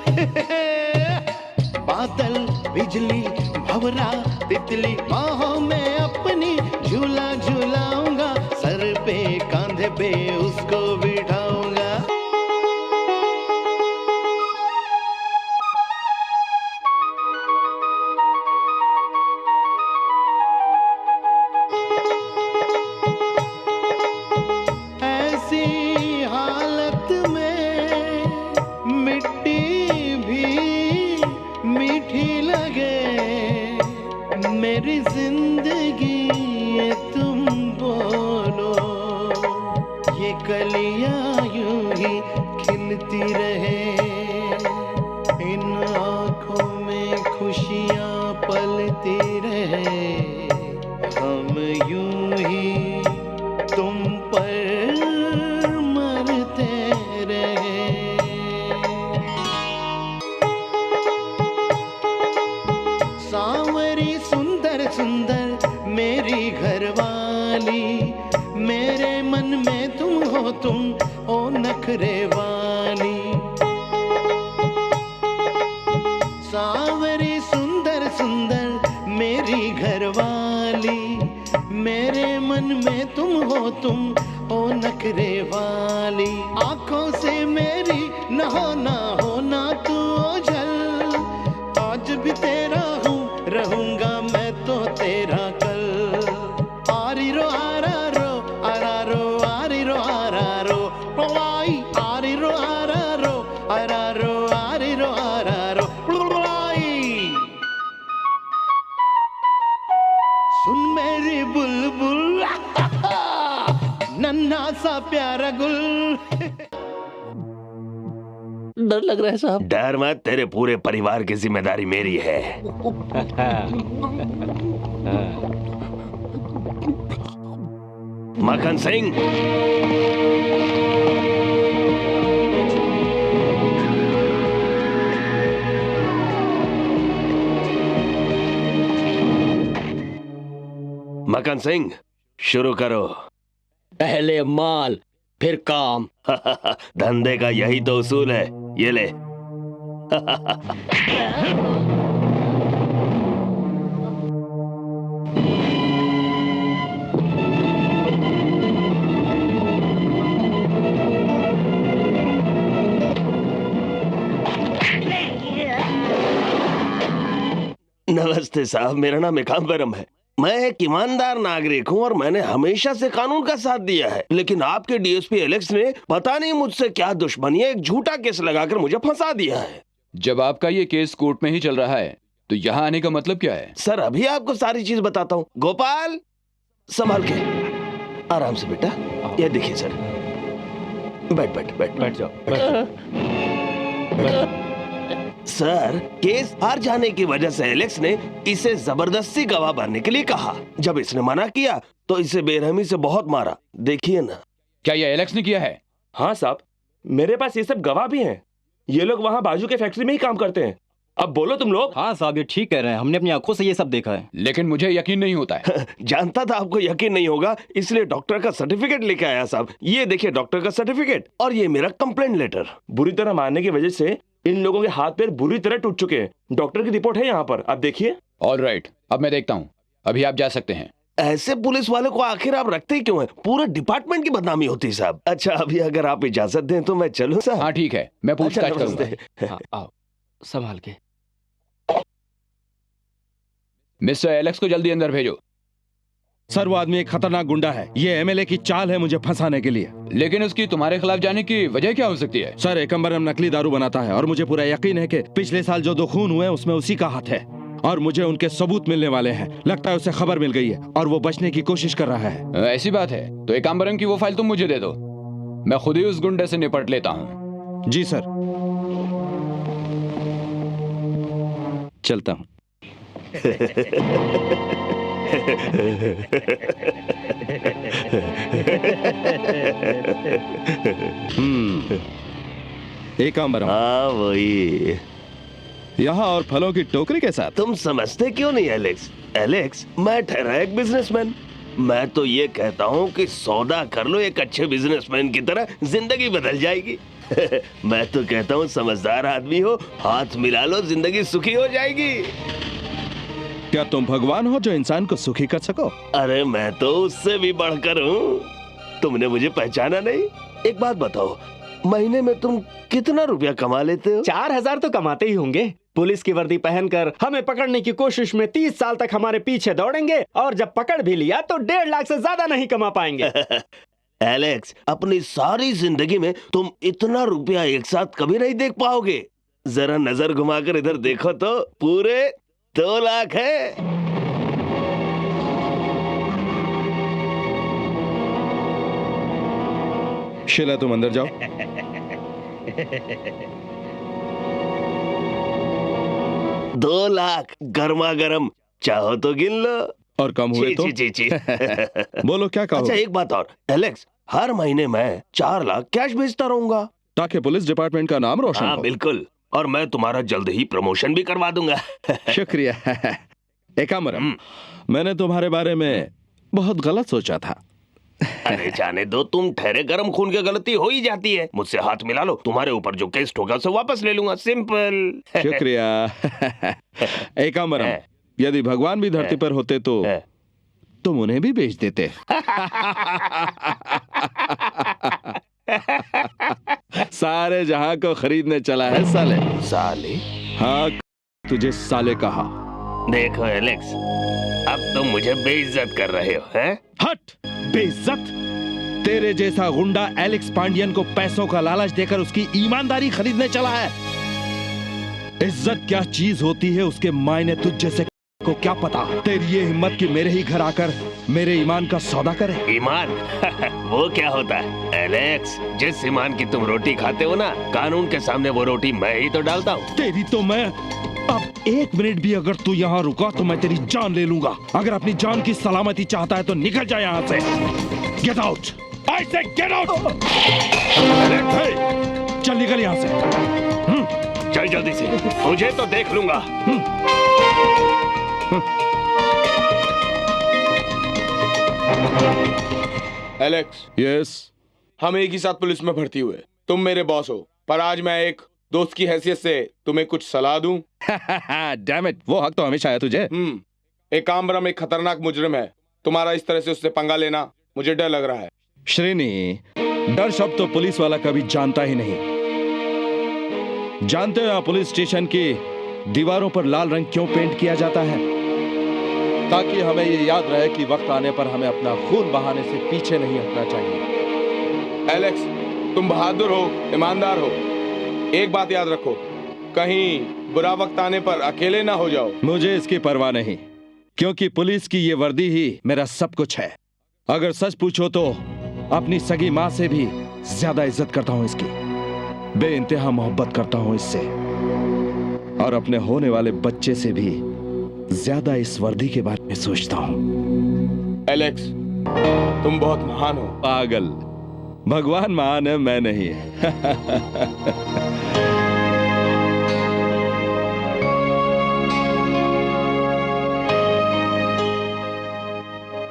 बादल बिजली भंवरा तितली बाहों में अपनी झूला झूलाऊंगा सर पे कांधे पे उसको बिठाऊंगा ऐसी हालत में मिट्टी भी मीठी लगे मेरी जिंदगी ये तुम बोलो ये कलियां यूं ही खिलती रहे इन आँखों में खुशियाँ पलती रहे हम यूं ही तुम पर मरते रहे सांवरी सुंदर सुंदर मेरी घरवाली मेरे मन में तुम हो तुम ओ नखरे वाली सांवरी सुंदर सुंदर मेरी घरवाली मेरे मन में तुम हो तुम ओ नखरे वाली आंखों से मेरी न होना तू ओझल आज भी तेरा हूँ रहूंगा मैं तो तेरा कल आरिरो आरारो आरारो आरिरो आरारो प्लाई आरिरो आरारो आरारो आरिरो आरारो प्लाई सुन मेरी बुलबुल नन्हा सा प्यारा गुल डर लग रहा है साहब। डर मत, तेरे पूरे परिवार की जिम्मेदारी मेरी है। मक्खन सिंह, मक्खन सिंह शुरू करो। पहले माल फिर काम। धंधे का यही तो उसूल है। ये ले। नमस्ते साहब, मेरा नाम एकाम्बरम है। मैं एक ईमानदार नागरिक हूँ और मैंने हमेशा से कानून का साथ दिया है, लेकिन आपके डीएसपी एलेक्स ने पता नहीं मुझसे क्या दुश्मनी है, एक झूठा केस लगाकर मुझे फंसा दिया है। जब आपका ये केस कोर्ट में ही चल रहा है तो यहाँ आने का मतलब क्या है? सर अभी आपको सारी चीज बताता हूँ। गोपाल संभाल के, आराम से बेटा। ये देखिए सर, बैठ जाओ। सर केस हार जाने की वजह से एलेक्स ने इसे जबरदस्ती गवाह बनने के लिए कहा। जब इसने मना किया तो इसे बेरहमी से बहुत मारा। देखिए ना। क्या ये एलेक्स ने किया है? हाँ साहब, मेरे पास ये सब गवाह भी हैं। ये लोग वहाँ बाजू के फैक्ट्री में ही काम करते हैं। अब बोलो तुम लोग। हाँ साहब, ये ठीक कह रहे हैं, हमने अपनी आंखों से ये सब देखा है। लेकिन मुझे यकीन नहीं होता है। जानता था आपको यकीन नहीं होगा, इसलिए डॉक्टर का सर्टिफिकेट लेके आया साहब। ये देखिए डॉक्टर का सर्टिफिकेट और ये मेरा कंप्लेंट लेटर। बुरी तरह मारने की वजह से इन लोगों के हाथ पैर बुरी तरह टूट चुके हैं। डॉक्टर की रिपोर्ट है यहाँ पर, आप देखिए। ऑलराइट, अब मैं देखता हूँ। अभी आप जा सकते हैं। ऐसे पुलिस वाले को आखिर आप रखते ही क्यों हैं? पूरे डिपार्टमेंट की बदनामी होती साहब। अच्छा अभी अगर आप इजाजत दें तो मैं चलूं साहब? हाँ ठीक है, मैं पूछताछ करूंगा। आओ संभाल के। मिस्टर एलेक्स को जल्दी अंदर भेजो। सर वो आदमी एक खतरनाक गुंडा है। ये एमएलए की चाल है मुझे फंसाने के लिए। लेकिन उसकी तुम्हारे खिलाफ जाने की वजह क्या हो सकती है? सर एकाम्बरम नकली दारू बनाता है और मुझे पूरा यकीन है कि पिछले साल जो 2 खून हुए उसमें उसी का हाथ है और मुझे उनके सबूत मिलने वाले हैं। लगता है उसे खबर मिल गई है और वो बचने की कोशिश कर रहा है। ऐसी बात है तो एकाम्बरम की वो फाइल तुम मुझे दे दो, मैं खुद ही उस गुंडे से निपट लेता हूँ। जी सर, चलता हूँ। एकाम्बरम। हाँ वही, यहाँ और फलों की टोकरी के साथ। तुम समझते क्यों नहीं एलेक्स? एलेक्स मैं ठहरा एक बिजनेसमैन, मैं तो ये कहता हूँ कि सौदा कर लो एक अच्छे बिजनेसमैन की तरह, जिंदगी बदल जाएगी। मैं तो कहता हूँ समझदार आदमी हो, हाथ मिला लो, जिंदगी सुखी हो जाएगी। क्या तुम भगवान हो जो इंसान को सुखी कर सको? अरे मैं तो उससे भी बढ़कर हूँ। तुमने मुझे पहचाना नहीं? एक बात बताओ, महीने में तुम कितना रुपया कमा लेते हो? 4000 तो कमाते ही होंगे। पुलिस की वर्दी पहनकर हमें पकड़ने की कोशिश में 30 साल तक हमारे पीछे दौड़ेंगे और जब पकड़ भी लिया तो 1.5 लाख से ज्यादा नहीं कमा पाएंगे। एलेक्स, अपनी सारी जिंदगी में तुम इतना रुपया एक साथ कभी नहीं देख पाओगे। जरा नजर घुमाकर इधर देखो तो पूरे 2 लाख है। शीला तुम अंदर जाओ। 2 लाख गर्मा गर्म, चाहो तो गिन लो। और कम हुए तो? ची। बोलो क्या कहो? अच्छा एक बात और, एलेक्स, हर महीने मैं 4 लाख कैश भेजता रहूंगा ताकि पुलिस डिपार्टमेंट का नाम रोशन हो। हो। बिल्कुल, और मैं तुम्हारा जल्द ही प्रमोशन भी करवा दूंगा। शुक्रिया। एकाम्बरम, मैंने तुम्हारे बारे में बहुत गलत सोचा था। अरे जाने दो, तुम ठहरे, गर्म खून की गलती हो ही जाती है। मुझसे हाथ मिला लो, तुम्हारे ऊपर जो केस ठोका उसे वापस ले लूंगा, सिंपल। शुक्रिया। एकाम्बरम, यदि भगवान भी धरती पर होते तो तुम उन्हें भी बेच देते। सारे जहां को खरीदने चला है साले। साले? हाँ, तुझे साले कहा। देखो एलेक्स, अब तुम मुझे बेइज्जत कर रहे हो, हैं? हट! बेइज्जत? तेरे जैसा गुंडा एलेक्स पांडियन को पैसों का लालच देकर उसकी ईमानदारी खरीदने चला है। इज्जत क्या चीज होती है उसके मायने तुझ जैसे को क्या पता। तेरी ये हिम्मत कि मेरे ही घर आकर मेरे ईमान का सौदा करे। ईमान? वो क्या होता है एलेक्स? जिस ईमान की तुम रोटी खाते हो ना, कानून के सामने वो रोटी मैं ही तो डालता हूँ। तेरी तो मैं अब 1 मिनट भी अगर तू यहाँ रुका तो मैं तेरी जान ले लूंगा। अगर अपनी जान की सलामती चाहता है तो निकल जा यहाँ से। Get out! आई से गेट आउट! चल निकल यहाँ से। चल जल्दी से, मुझे तो देख लूंगा। एलेक्स, यस, हम एक ही साथ पुलिस में भर्ती हुए। तुम मेरे बॉस हो, पर आज मैं एक दोस्त की हैसियत से तुम्हें कुछ सलाह दूं। डैम इट, वो हक तो हमेशा है तुझे। एकाम्बरम एक खतरनाक मुजरिम है। तुम्हारा इस तरह से उससे पंगा लेना मुझे डर लग रहा है। श्रीनी, डर शब्द तो पुलिस वाला कभी जानता ही नहीं। जानते हो यहाँ पुलिस स्टेशन की दीवारों पर लाल रंग क्यों पेंट किया जाता है? ताकि हमें ये याद रहे कि वक्त आने पर हमें अपना खून बहाने से पीछे नहीं हटना चाहिए। एलेक्स, तुम बहादुर हो, ईमानदार हो। एक बात याद रखो, कहीं बुरा वक्त आने पर अकेले ना हो जाओ। मुझे इसकी परवाह नहीं, क्योंकि पुलिस की ये वर्दी ही मेरा सब कुछ है। अगर सच पूछो तो अपनी सगी माँ से भी ज्यादा इज्जत करता हूँ इसकी। बेइंतहा मोहब्बत करता हूँ इससे, और अपने होने वाले बच्चे से भी ज्यादा इस वर्दी के बारे में सोचता हूँ। एलेक्स, तुम बहुत महान हो। पागल, भगवान महान है, मैं नहीं।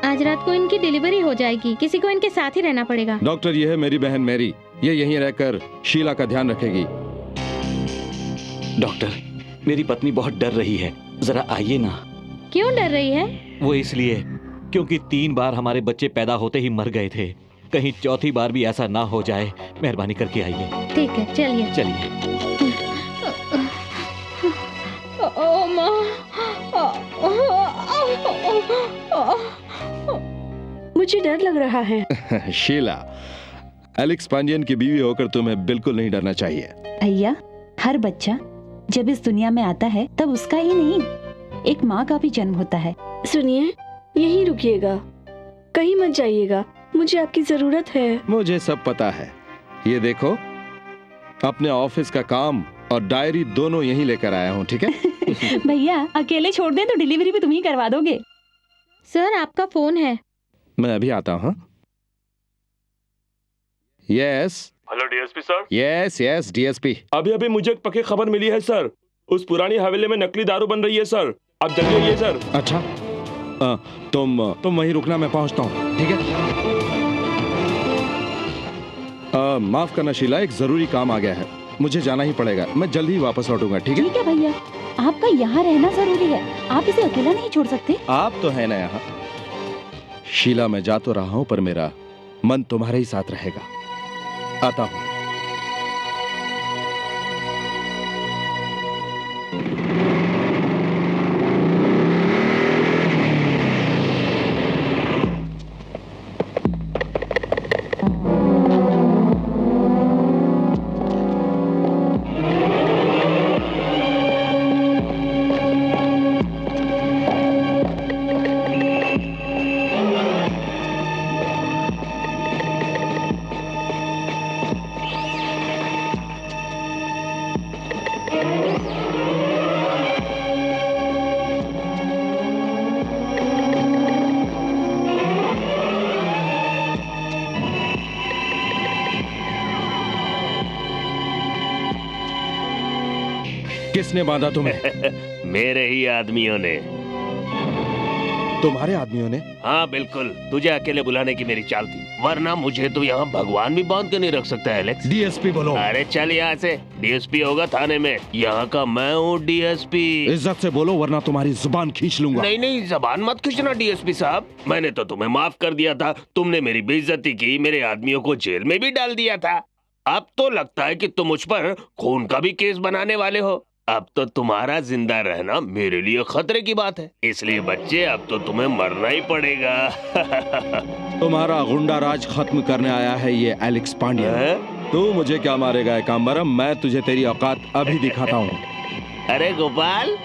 आज रात को इनकी डिलीवरी हो जाएगी, किसी को इनके साथ ही रहना पड़ेगा। डॉक्टर, ये है मेरी बहन मैरी, ये यहीं रहकर शीला का ध्यान रखेगी। डॉक्टर, मेरी पत्नी बहुत डर रही है, जरा आइए ना। क्यों डर रही है? वो इसलिए क्योंकि 3 बार हमारे बच्चे पैदा होते ही मर गए थे। कहीं चौथी बार भी ऐसा ना हो जाए, मेहरबानी करके आइए। ठीक है, चलिए चलिए। ओ माँ, मुझे डर लग रहा है। शीला, एलेक्स पांडियन की बीवी होकर तुम्हें बिल्कुल नहीं डरना चाहिए। भैया, हर बच्चा जब इस दुनिया में आता है तब उसका ही नहीं, एक माँ का भी जन्म होता है। सुनिए, यहीं रुकिएगा, कहीं मत जाइएगा, मुझे आपकी जरूरत है। मुझे सब पता है। ये देखो, अपने ऑफिस का काम और डायरी दोनों यहीं लेकर आया हूँ, ठीक है? भैया, अकेले छोड़ दे तो डिलीवरी भी तुम ही करवा दोगे। सर, आपका फोन है। मैं अभी आता हूँ। Yes. Hello DSP sir. Yes yes DSP. अभी अभी मुझे एक पक्की खबर मिली है सर, उस पुरानी हवेली में नकली दारू बन रही है सर, आप जल्दी आइए सर। अच्छा, तुम वहीं रुकना, मैं पहुंचता हूँ, ठीक है? माफ करना शीला, एक जरूरी काम आ गया है, मुझे जाना ही पड़ेगा। मैं जल्दी ही वापस लौटूंगा, ठीक है? ठीक है भैया, आपका यहाँ रहना जरूरी है, आप इसे अकेला नहीं छोड़ सकते। आप तो है ना यहाँ। शीला, मैं जा तो रहा हूँ पर मेरा मन तुम्हारे ही साथ रहेगा। आता हूँ। किसने बांधा तुम्हें? मेरे ही आदमियों ने। तुम्हारे आदमियों ने? हाँ बिल्कुल, तुझे अकेले बुलाने की मेरी चाल थी, वरना मुझे तो यहाँ भगवान भी बांध के नहीं रख सकता है एलेक्स। डीएसपी बोलो। अरे चल यहाँ से, डीएसपी होगा थाने में, यहाँ का मैं हूँ डीएसपी। इज्जत से बोलो वरना तुम्हारी जुबान खींच लूंगा। नहीं नहीं, जबान मत खींचना डीएसपी साहब, मैंने तो तुम्हें माफ कर दिया था, तुमने मेरी बेइज्जती की, मेरे आदमियों को जेल में भी डाल दिया था। अब तो लगता है कि तुम मुझ पर खून का भी केस बनाने वाले हो। अब तो तुम्हारा जिंदा रहना मेरे लिए खतरे की बात है, इसलिए बच्चे अब तो तुम्हें मरना ही पड़ेगा। तुम्हारा गुंडा राज खत्म करने आया है ये एलेक्स पांड्या। तू मुझे क्या मारेगा एकाम्बरम, मैं तुझे तेरी औकात अभी दिखाता हूँ। अरे गोपाल,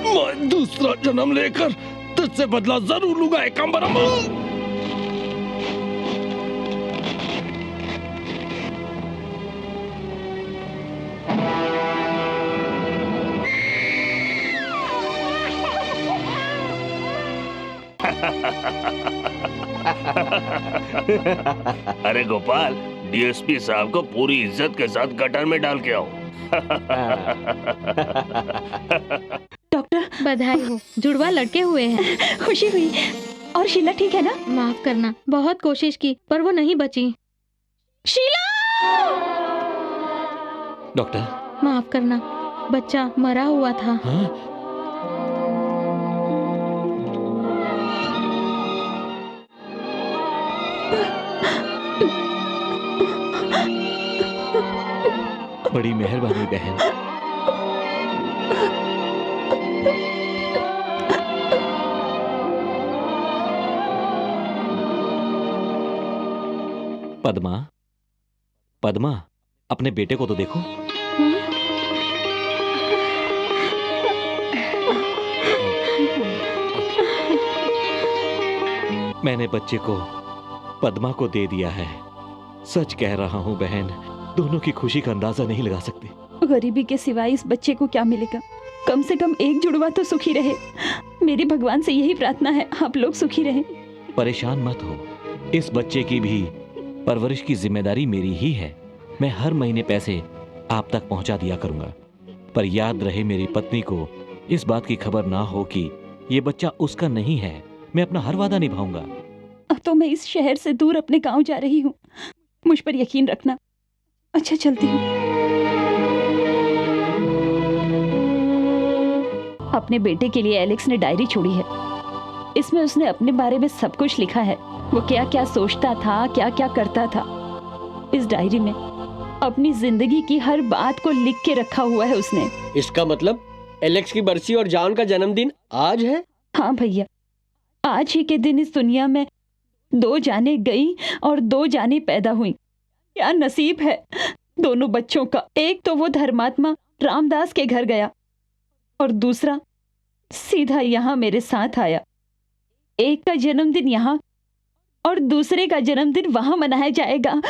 मैं दूसरा जन्म लेकर तुझसे बदला जरूर लूंगा एकाम्बरम। अरे गोपाल, डीएसपी साहब को पूरी इज्जत के साथ गटर में डाल के आओ। डॉक्टर, बधाई हो, जुड़वा लड़के हुए हैं। खुशी हुई। और शीला ठीक है ना? माफ करना, बहुत कोशिश की पर वो नहीं बची। शीला! डॉक्टर, माफ करना, बच्चा मरा हुआ था। हाँ? बड़ी मेहरबानी बहन। पद्मा, पद्मा, अपने बेटे को तो देखो। मैंने बच्चे को पद्मा को दे दिया है। सच कह रहा हूँ बहन, दोनों की खुशी का अंदाजा नहीं लगा सकती। गरीबी के सिवाय इस बच्चे को क्या मिलेगा? कम से कम एक जुड़वा तो सुखी रहे। मेरी भगवान से यही प्रार्थना है, आप लोग सुखी रहें। परेशान मत हो, इस बच्चे की भी परवरिश की जिम्मेदारी मेरी ही है। मैं हर महीने पैसे आप तक पहुंचा दिया करूंगा, पर याद रहे मेरी पत्नी को इस बात की खबर ना हो कि ये बच्चा उसका नहीं है। मैं अपना हर वादा निभाऊंगा। अब तो मैं इस शहर से दूर अपने गांव जा रही हूँ, मुझ पर यकीन रखना। अच्छा, चलती हूँ। अपने बेटे के लिए एलेक्स ने डायरी छोड़ी है। इसमें उसने अपने बारे में सब कुछ लिखा है। वो क्या क्या सोचता था, क्या क्या करता था। इस डायरी में अपनी जिंदगी की हर बात को लिख के रखा हुआ है उसने। इसका मतलब एलेक्स की बरसी और जॉन का जन्मदिन आज है? हाँ भैया, आज ही के दिन इस दुनिया में 2 जाने गई और 2 जाने पैदा हुई। क्या नसीब है दोनों बच्चों का। एक तो वो धर्मात्मा रामदास के घर गया और दूसरा सीधा यहाँ मेरे साथ आया। एक का जन्मदिन यहाँ और दूसरे का जन्मदिन वहां मनाया जाएगा।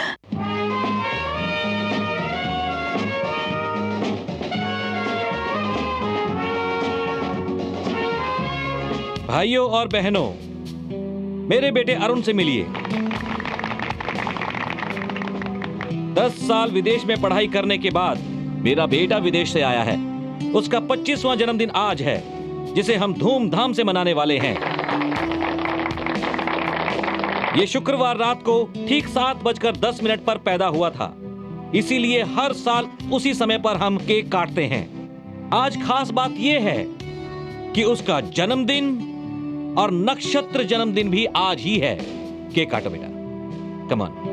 भाइयों और बहनों, मेरे बेटे अरुण से मिलिए। 10 साल विदेश में पढ़ाई करने के बाद मेरा बेटा विदेश से आया है। उसका 25वां जन्मदिन आज है, जिसे हम धूमधाम से मनाने वाले हैं। ये शुक्रवार रात को ठीक 7:10 पर पैदा हुआ था, इसीलिए हर साल उसी समय पर हम केक काटते हैं। आज खास बात यह है कि उसका जन्मदिन और नक्षत्र जन्मदिन भी आज ही है। केक काटो बेटा, कम ऑन।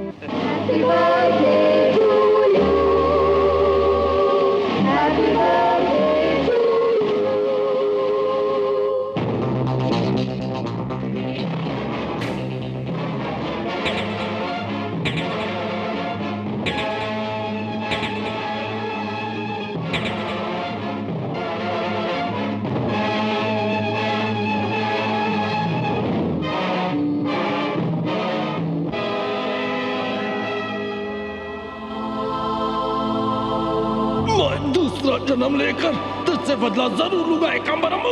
दूसरा जन्म लेकर तुझसे बदला जरूर लूंगा एकांबरम।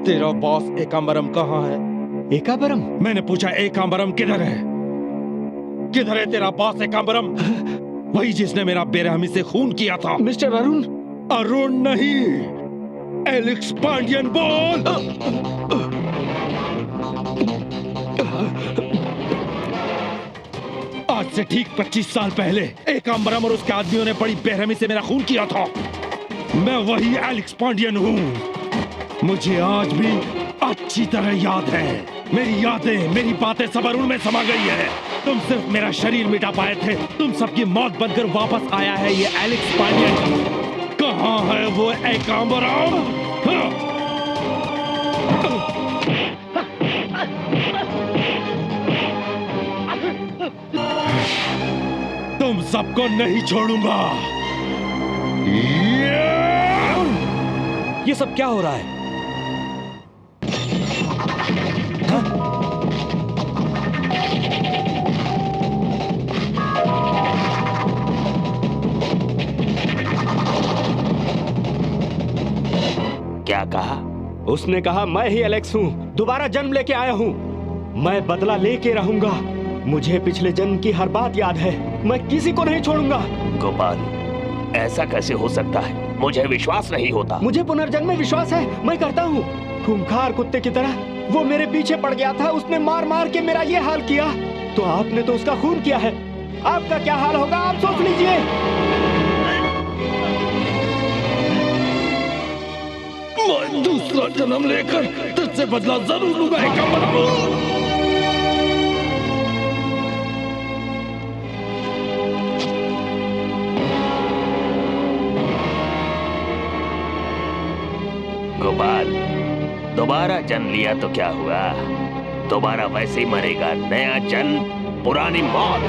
तेरा बॉस एकांबरम कहाँ है? एकांबरम? मैंने पूछा एकांबरम किधर है? किधर है तेरा बॉस एकांबरम? वही जिसने मेरा बेरहमी से खून किया था। मिस्टर अरुण? अरुण नहीं, एलेक्स पांडियन बोल। आज से ठीक 25 साल पहले एकांबरम और उसके आदमियों ने बड़ी बेरहमी से मेरा खून किया था। मैं वही एलेक्स पांडियन हूँ। मुझे आज भी अच्छी तरह याद है। मेरी यादें, मेरी बातें सब अरुण में समा गई है। तुम सिर्फ मेरा शरीर मिटा पाए थे, तुम सबकी मौत बनकर वापस आया है ये एलेक्स पांडियन। कहाँ है वो एकांबरम? तुम सबको नहीं छोड़ूंगा। ये सब क्या हो रहा है? क्या कहा? उसने कहा मैं ही एलेक्स हूँ, दोबारा जन्म लेके आया हूँ। मैं बदला लेके रहूंगा। मुझे पिछले जन्म की हर बात याद है। मैं किसी को नहीं छोड़ूंगा। गोपाल, ऐसा कैसे हो सकता है? मुझे विश्वास नहीं होता। मुझे पुनर्जन्म में विश्वास है। मैं करता हूँ। खूंखार कुत्ते की तरह वो मेरे पीछे पड़ गया था, उसने मार मार के मेरा ये हाल किया। तो आपने तो उसका खून किया है, आपका क्या हाल होगा आप सोच लीजिए। मैं दूसरा जन्म लेकर तुझसे बदला जरूर लूंगा एकाम्बरम। गोपाल, दोबारा जन्म लिया तो क्या हुआ, दोबारा वैसे ही मरेगा। नया जन्म, पुरानी मौत।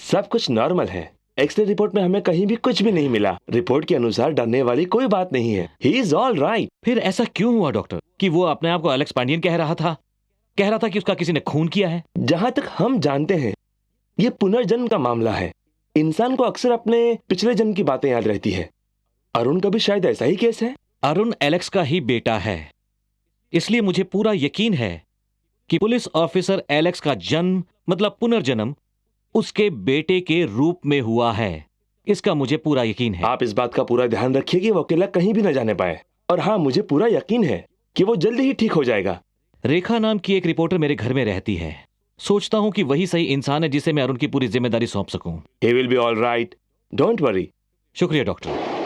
सब कुछ नॉर्मल है। एक्सरे रिपोर्ट में हमें कहीं भी कुछ भी नहीं मिला। रिपोर्ट के अनुसार डरने वाली कोई बात नहीं है। He is all right. फिर ऐसा क्यों हुआ डॉक्टर कि वो अपने आप को एलेक्स पांडियन कह रहा था कि उसका किसी ने खून किया है? जहाँ तक हम जानते हैं ये पुनर्जन्म का मामला है। इंसान को अक्सर अपने पिछले जन्म की बातें याद रहती है। अरुण का भी शायद ऐसा ही केस है। अरुण एलेक्स का ही बेटा है, इसलिए मुझे पूरा यकीन है कि पुलिस ऑफिसर एलेक्स का जन्म मतलब पुनर्जन्म उसके बेटे के रूप में हुआ है। इसका मुझे पूरा यकीन है। आप इस बात का पूरा ध्यान रखिए कि वो अकेला कहीं भी न जाने पाए। और हाँ, मुझे पूरा यकीन है कि वो जल्दी ही ठीक हो जाएगा। रेखा नाम की एक रिपोर्टर मेरे घर में रहती है। सोचता हूं कि वही सही इंसान है जिसे मैं अरुण की पूरी जिम्मेदारी सौंप सकूं। He will be all right. Don't worry. शुक्रिया डॉक्टर।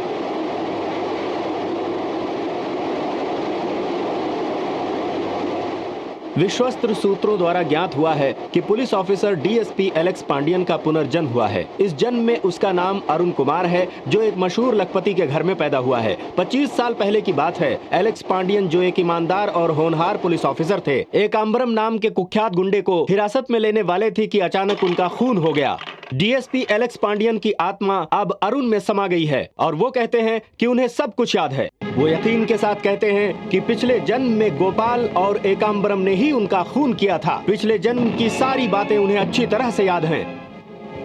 विश्वस्त सूत्रों द्वारा ज्ञात हुआ है कि police officer DSP Alex Pandian का पुनर्जन्म हुआ है। इस जन्म में उसका नाम अरुण कुमार है, जो एक मशहूर लखपति के घर में पैदा हुआ है। 25 साल पहले की बात है। एलेक्स पांडियन जो एक ईमानदार और होनहार पुलिस ऑफिसर थे, एकाम्बरम नाम के कुख्यात गुंडे को हिरासत में लेने वाले थे कि अचानक उनका खून हो गया। डीएसपी एलेक्स पांडियन की आत्मा अब अरुण में समा गई है और वो कहते हैं कि उन्हें सब कुछ याद है। वो यकीन के साथ कहते हैं कि पिछले जन्म में गोपाल और एकाम्बरम ने ही उनका खून किया था। पिछले जन्म की सारी बातें उन्हें अच्छी तरह से याद हैं।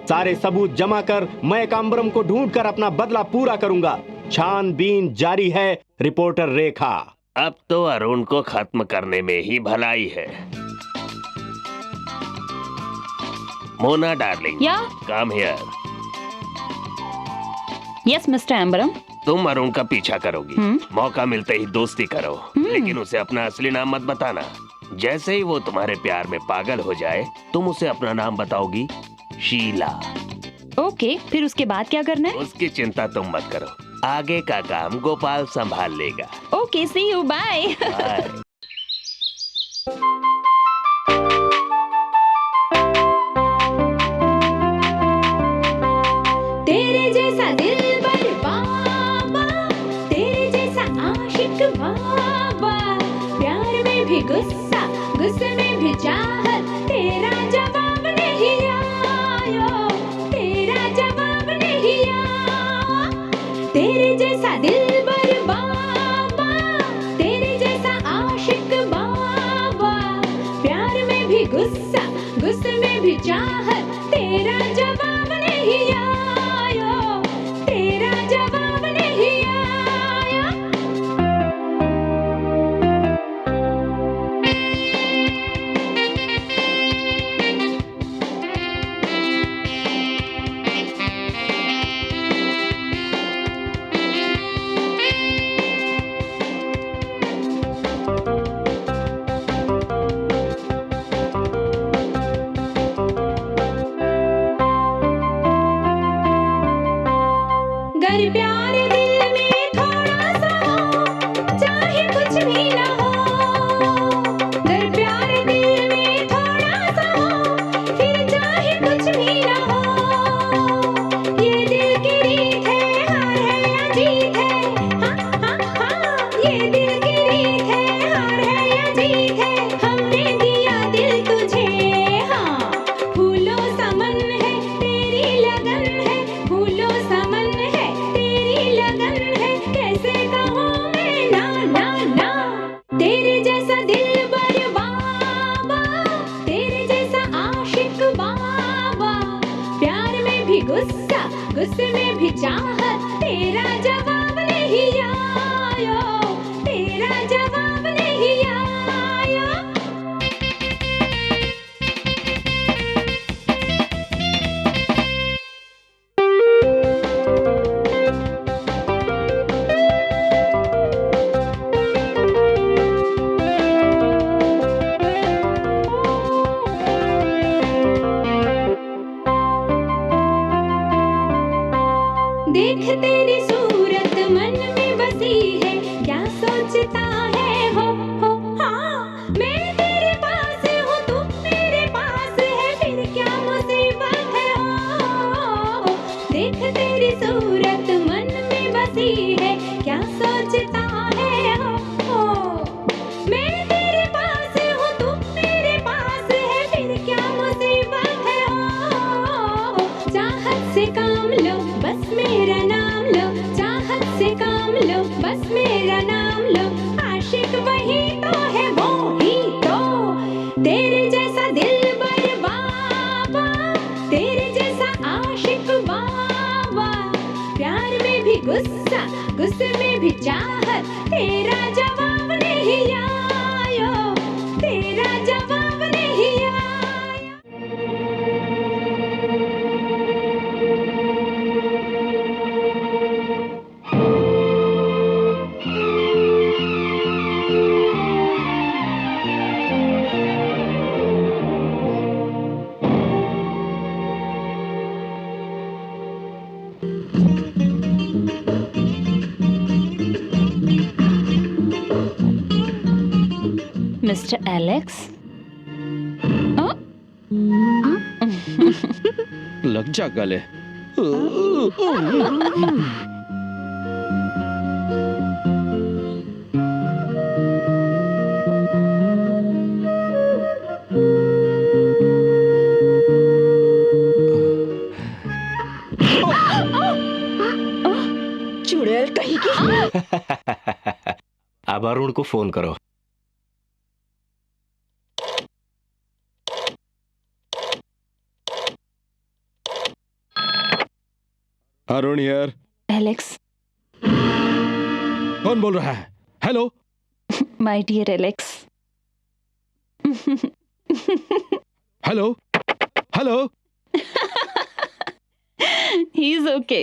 सारे सबूत जमा कर मैं एकाम्बरम को ढूंढकर अपना बदला पूरा करूंगा। छानबीन जारी है। रिपोर्टर रेखा। अब तो अरुण को खत्म करने में ही भलाई है। मोना डार्लिंग, या come here. Yes mister Ambaram. तुम अरुण का पीछा करोगी, मौका मिलते ही दोस्ती करो, लेकिन उसे अपना असली नाम मत बताना। जैसे ही वो तुम्हारे प्यार में पागल हो जाए, तुम उसे अपना नाम बताओगी, शीला। ओके, फिर उसके बाद क्या करना है? उसकी चिंता तुम मत करो, आगे का काम गोपाल संभाल लेगा। Okay, see you, bye. तेरे जैसा दिलबर बाबा, तेरे जैसा आशिक बाबा, प्यार में भी गुस्सा, गुस्से में भी चाहत, तेरा जवाब नहीं आया, तेरा जवाब नहीं आया। तेरे जैसा दिलबर बाबा, तेरे जैसा आशिक बाबा, प्यार में भी गुस्सा, गुस्से में भी चाहत, तेरा जवाब नहीं आया, तेरा जवाब नहीं आया। हंसी है, क्या सोचता है हो। मैं तेरे पास हूँ, तू मेरे पास है, फिर क्या मुसीबत है हो। चाहत से काम लो, बस मेरा नाम लो, चाहत से काम लो, बस मेरा नाम लो। आशिक वही तो है, वो ही तो तेरे जैसा दिलबर बाबा, तेरे जैसा आशिक बाबा। प्यार में भी गुस्सा, गुस्से में भी चाहत, तेरा जवाब नहीं आया, तेरा जवाब नहीं आया। मिस्टर एलेक्स, लग जा गले। चुड़ैल कहीं की। अब अरुण को फोन करो। अरुण यार। एलेक्स। कौन बोल रहा है? Hello. My dear Alex. Hello hello. He is okay.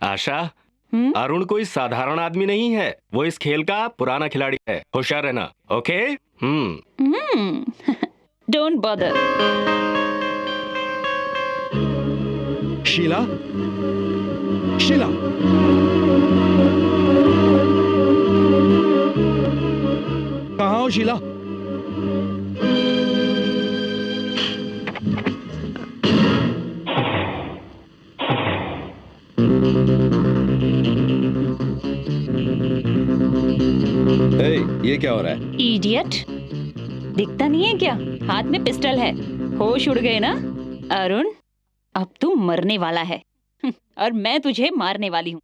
Asha, Arun कोई साधारण आदमी नहीं है, वो इस खेल का पुराना खिलाड़ी है। होशियार रहना, okay? Don't bother. Sheela, Sheela, कहाँ हो शीला? ये क्या हो रहा है? इडियट, दिखता नहीं है क्या? हाथ में पिस्टल है। होश उड़ गए ना अरुण? अब तू मरने वाला है और मैं तुझे मारने वाली हूँ।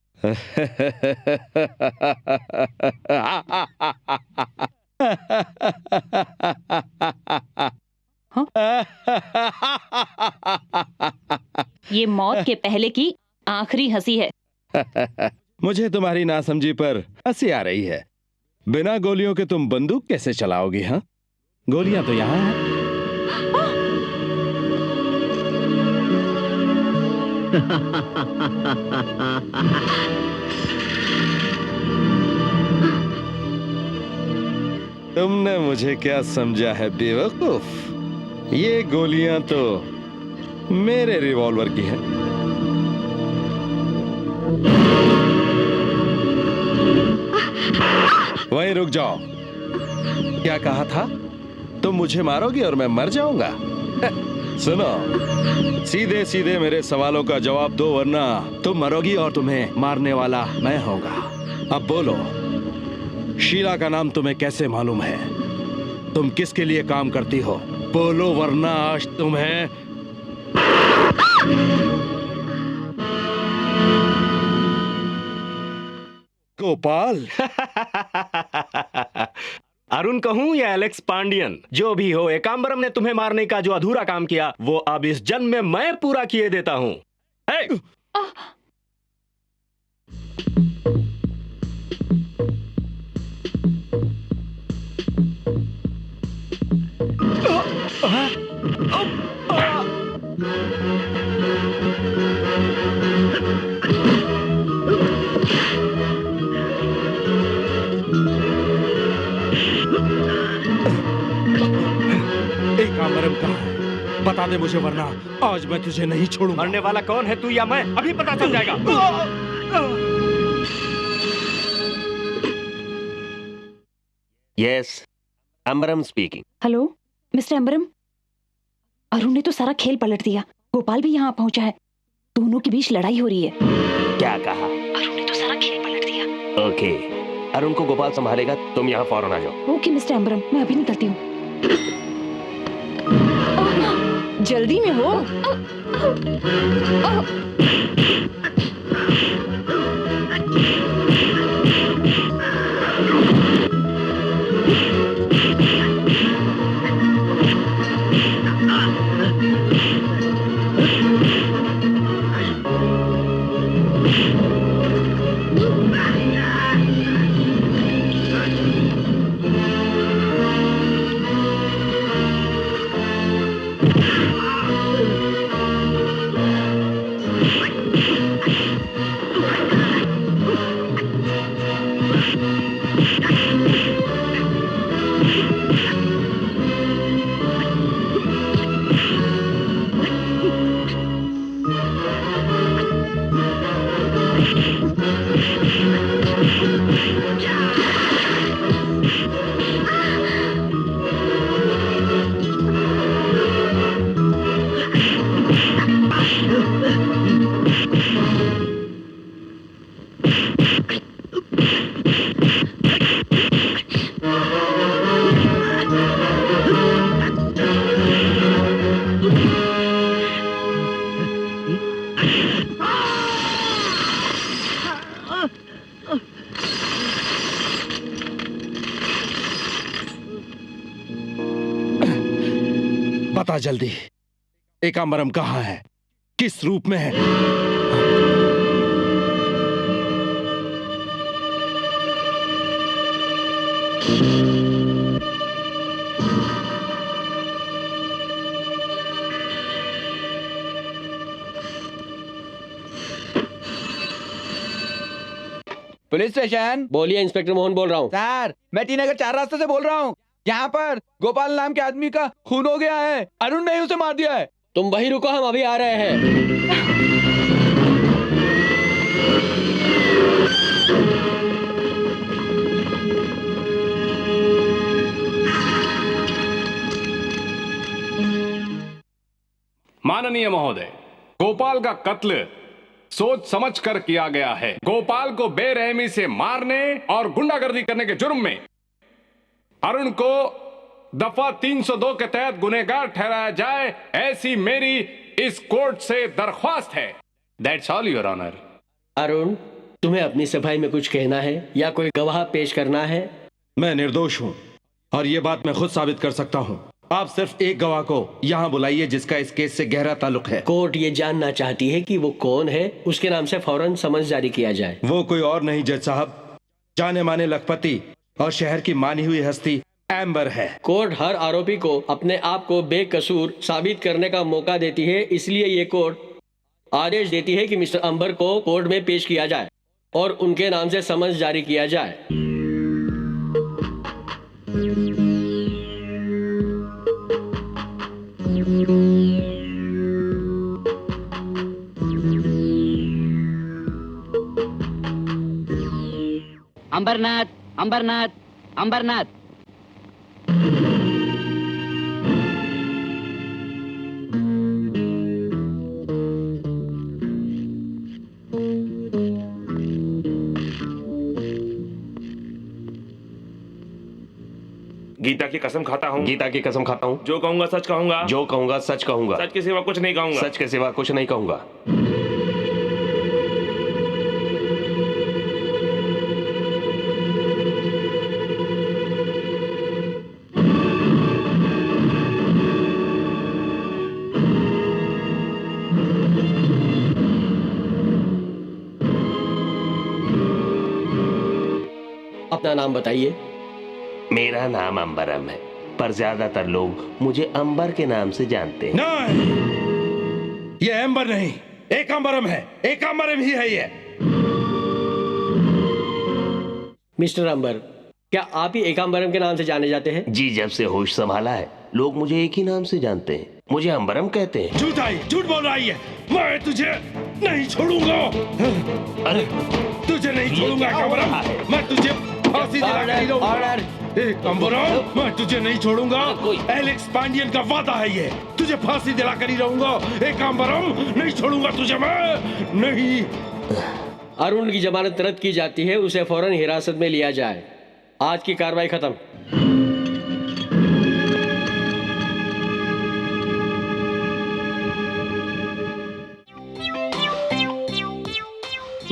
ये मौत के पहले की आखिरी हंसी है। मुझे तुम्हारी नासमझी पर हंसी आ रही है। बिना गोलियों के तुम बंदूक कैसे चलाओगी? हाँ, गोलियां तो यहाँ हैं। तुमने मुझे क्या समझा है बेवकूफ? ये गोलियां तो मेरे रिवॉल्वर की हैं। वहीं रुक जाओ। क्या कहा था? तुम मुझे मारोगी और मैं मर जाऊंगा? सुनो, सीधे सीधे मेरे सवालों का जवाब दो, वरना तुम मरोगी और तुम्हें मारने वाला मैं होगा। अब बोलो, शीला का नाम तुम्हें कैसे मालूम है? तुम किसके लिए काम करती हो? बोलो, वरना आज तुम्हें। गोपाल। अरुण कहूं या एलेक्स पांडियन, जो भी हो, एकांबरम ने तुम्हें मारने का जो अधूरा काम किया, वो अब इस जन्म में मैं पूरा किए देता हूं। एकांबरम कहाँ है? बता दे मुझे, वरना आज मैं तुझे नहीं छोड़ूंगा। मरने वाला कौन है, तू या मैं? अभी पता चल जाएगा। Yes, Ambaram speaking. Hello mister Ambaram, Arun ने तो सारा खेल पलट दिया। गोपाल भी यहाँ पहुंचा है। दोनों के बीच लड़ाई हो रही है। क्या कहा? अरुण ने तो सारा खेल पलट दिया। ओके, अरुण को गोपाल संभालेगा, तुम यहाँ फौरन आ जाओ। ओके मिस्टर अंबरम, मैं अभी निकलती हूँ। जल्दी में हो। बता जल्दी, एकाम्बरम कहाँ है, किस रूप में है? Police station. बोलिए, इंस्पेक्टर मोहन बोल रहा हूँ। सर, मैं टी नगर 4 रास्ते से बोल रहा हूँ। यहाँ पर गोपाल नाम के आदमी का खून हो गया है। अरुण ने ही उसे मार दिया है। तुम वहीं रुको, हम अभी आ रहे हैं। माननीय महोदय, गोपाल का कत्ल सोच समझ कर किया गया है। गोपाल को बेरहमी से मारने और गुंडागर्दी करने के जुर्म में अरुण को दफा 302 के तहत गुनहगार ठहराया जाए, ऐसी मेरी इस कोर्ट से दरख्वास्त है। That's all your honour. Arun, तुम्हें अपनी सफाई में कुछ कहना है या कोई गवाह पेश करना है? मैं निर्दोष हूँ और ये बात मैं खुद साबित कर सकता हूँ। आप सिर्फ एक गवाह को यहाँ बुलाइए जिसका इस केस से गहरा ताल्लुक है। कोर्ट ये जानना चाहती है कि वो कौन है, उसके नाम से फौरन समन जारी किया जाए। वो कोई और नहीं जज साहब, जाने माने लखपति और शहर की मानी हुई हस्ती एम्बर है। कोर्ट हर आरोपी को अपने आप को बेकसूर साबित करने का मौका देती है, इसलिए ये कोर्ट आदेश देती है कि मिस्टर अंबर को कोर्ट में पेश किया जाए और उनके नाम से समन जारी किया जाए। अंबरनाथ, अंबरनाथ, अंबरनाथ। गीता की कसम खाता हूँ। गीता की कसम खाता हूँ। जो कहूँगा सच कहूँगा। जो कहूँगा सच कहूँगा। सच के सिवा कुछ नहीं कहूँगा। सच के सिवा कुछ नहीं कहूँगा। अपना नाम बताइए। मेरा नाम अंबरम है, पर ज्यादातर लोग मुझे अंबर के नाम से जानते हैं। नहीं, ये एम्बर नहीं, एकाम्बरम है। एकाम्बरम ही है ये। मिस्टर अंबर, क्या आप ही एकाम्बरम के नाम से जाने जाते हैं? जी, जब से होश संभाला है लोग मुझे एक ही नाम से जानते हैं, मुझे अंबरम कहते हैं। झूठ बोल रही है। मैं तुझे नहीं छोड़ूंगा। अरे तुझे नहीं छोड़ूंगा एकाम्बरम। मैं तुझे फांसी दिला के ही रहूंगा। ऑर्डर, एक अंबरम, मैं तुझे नहीं छोड़ूंगा। एलेक्स पांडियन का वादा है ये, तुझे फांसी दिलाकर ही रहूंगा। एक अंबरम, नहीं छोड़ूंगा तुझे मैं, नहीं। अरुण की जमानत रद्द की जाती है, उसे फौरन हिरासत में लिया जाए। आज की कार्रवाई खत्म।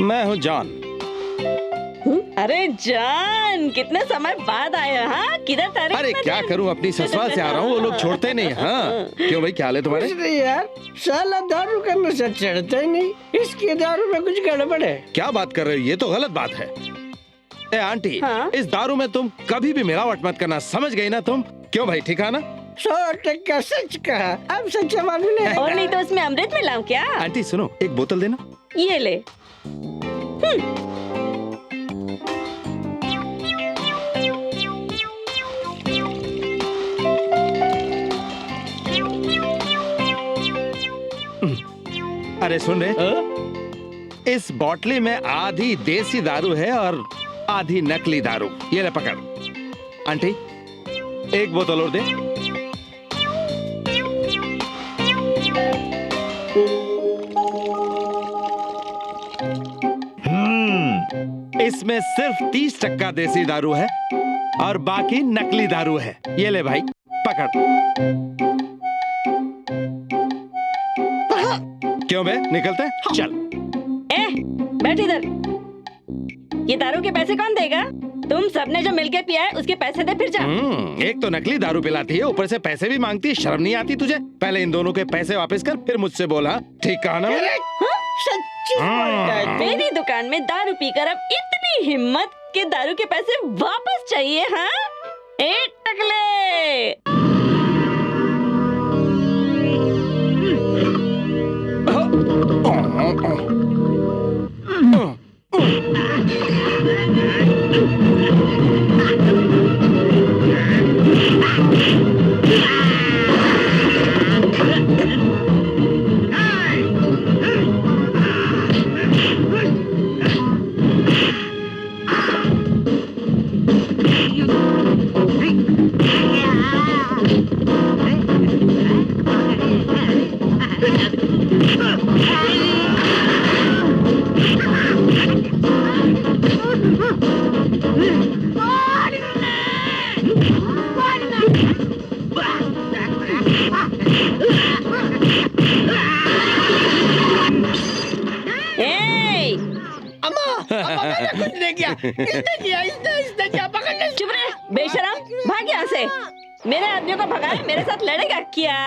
मैं हूँ जॉन। अरे जान, कितने समय बाद आए। हाँ, किधर था रे? अरे क्या करूँ, अपनी ससुराल से आ रहा हूँ, वो लोग छोड़ते नहीं। हाँ क्यों भाई, क्या हाल है तुम्हारे? कुछ नहीं यार, साला दारू का नशा चढ़ता ही नहीं। इसके दारू में कुछ गड़बड़ है। क्या बात कर रहे हो, ये तो गलत बात है। ए आंटी, हाँ? इस दारू में तुम कभी भी मिलावट मत करना, समझ गई ना तुम? क्यों भाई, ठीक है ना? 100% सच कहा। अब सच्चा मालूम नहीं। और नहीं तो उसमें अमृत मिलाऊं क्या? आंटी सुनो, एक बोतल देना। ये ले। अरे सुन रे, इस बोतली में आधी देसी दारू है और आधी नकली दारू। ये ले पकड़। आंटी एक बोतल और दे। इसमें सिर्फ 30% देसी दारू है और बाकी नकली दारू है। ये ले भाई, पकड़। क्यों बे, निकलते हैं? चल। बैठ इधर। ये दारू के पैसे कौन देगा? तुम सबने जो मिलके पिया है उसके पैसे दे फिर जा। एक तो नकली दारू पिलाती है, ऊपर से पैसे भी मांगती है। शर्म नहीं आती तुझे? पहले इन दोनों के पैसे वापस कर, फिर मुझसे बोला। ठीक कहा ना? सच्ची बोलता है। मेरी दुकान में दारू पीकर अब इतनी हिम्मत कि दारू के पैसे वापस चाहिए? हाँ, ए टकले। चुप रहे बेशरम, भाग यहाँ से। मेरे आदमियों को भगाए, मेरे साथ लड़ेगा क्या?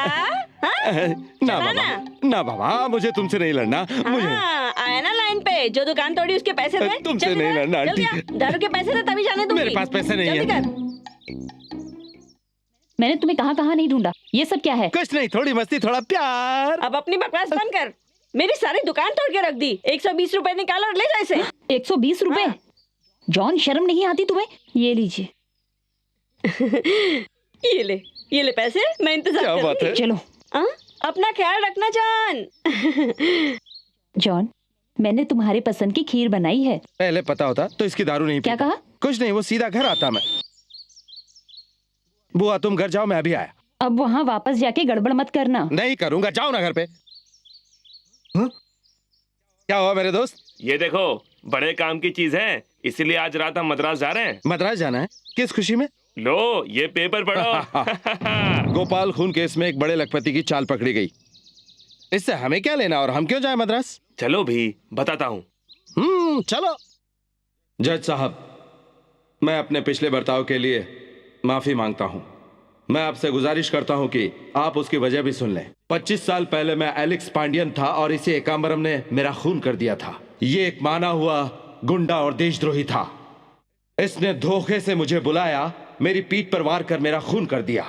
ना बाबा, ना बाबा, मुझे तुमसे नहीं लड़ना। मुझे आया ना लाइन पे, जो दुकान तोड़ी उसके पैसे दे। तुमसे नहीं लड़ना आंटी। दारू के पैसे दे तभी जाने दूंगी। मेरे पास पैसे नहीं है। मैंने तुम्हें कहाँ नहीं ढूंढा। ये सब क्या है? कुछ नहीं, थोड़ी मस्ती, थोड़ा प्यार। अब अपनी बकवास बंद कर। मेरी सारी दुकान तोड़ के रख दी। 120 रुपए निकाल और ले जा इसे। 120 रुपए? जॉन, शर्म नहीं आती तुम्हें? ये लीजिए। ये ले पैसे, मैं इंतजार क्या बात है? चलो। अपना ख्याल रखना जॉन। जॉन, मैंने तुम्हारे पसंद की खीर बनाई है। पहले पता होता तो इसकी दारू नहीं क्या पीता। कहा? कुछ नहीं, वो सीधा घर आता। मैं बुआ तुम घर जाओ, मैं अभी आया। अब वहाँ वापस जाके गड़बड़ मत करना। नहीं करूंगा, जाओ ना घर पे। क्या हुआ मेरे दोस्त? ये देखो, बड़े काम की चीज है, इसीलिए आज रात हम मद्रास जा रहे हैं। मद्रास जाना है? किस खुशी में? लो, ये पेपर पढ़ो। गोपाल खून केस में एक बड़े लखपति की चाल पकड़ी गई। इससे हमें क्या लेना और हम क्यों जाए मद्रास? चलो भी बताता हूँ। चलो। जज साहब, मैं अपने पिछले बर्ताव के लिए माफी मांगता हूँ। मैं आपसे गुजारिश करता हूँ कि आप उसकी वजह भी सुन लें। 25 साल पहले मैं एलेक्स पांडियन था और इसे एकाम्बरम ने मेरा खून कर दिया था। ये एक माना हुआ गुंडा और देशद्रोही था। इसने धोखे से मुझे बुलाया, मेरी पीठ पर वार कर मेरा खून कर दिया।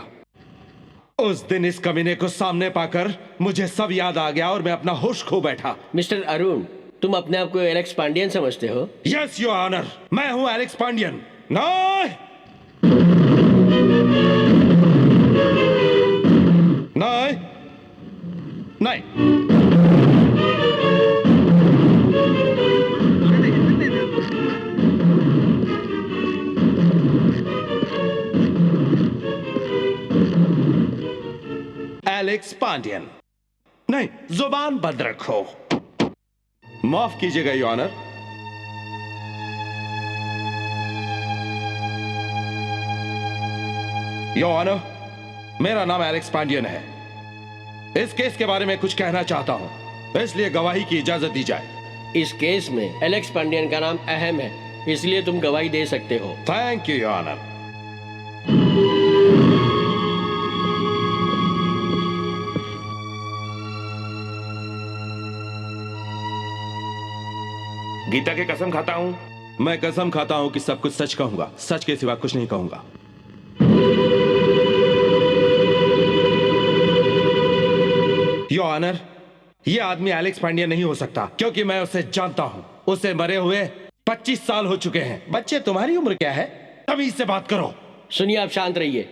उस दिन इस कमीने को सामने पाकर मुझे सब याद आ गया और मैं अपना होश खो बैठा। मिस्टर अरुण, तुम अपने आप को एलेक्स पांडियन समझते हो? यस योर ऑनर, मैं हूं एलेक्स पांडियन। नहीं नहीं नहीं। एलेक्स पांडियन। नहीं, जुबान बंद रखो। माफ कीजिएगा योर ऑनर। योर ऑनर, मेरा नाम एलेक्स पांडियन है। इस केस के बारे में कुछ कहना चाहता हूं, इसलिए गवाही की इजाजत दी जाए। इस केस में एलेक्स पांडियन का नाम अहम है, इसलिए तुम गवाही दे सकते हो। Thank you your honour. Gita की कसम खाता हूं। मैं कसम खाता हूं कि सब कुछ सच कहूंगा, सच के सिवा कुछ नहीं कहूंगा। योर ऑनर, यह आदमी एलेक्स पांडियन नहीं हो सकता, क्योंकि मैं उसे जानता हूं। उसे मरे हुए 25 साल हो चुके हैं। बच्चे, तुम्हारी उम्र क्या है? तमीज से बात करो। सुनिए, आप शांत रहिए।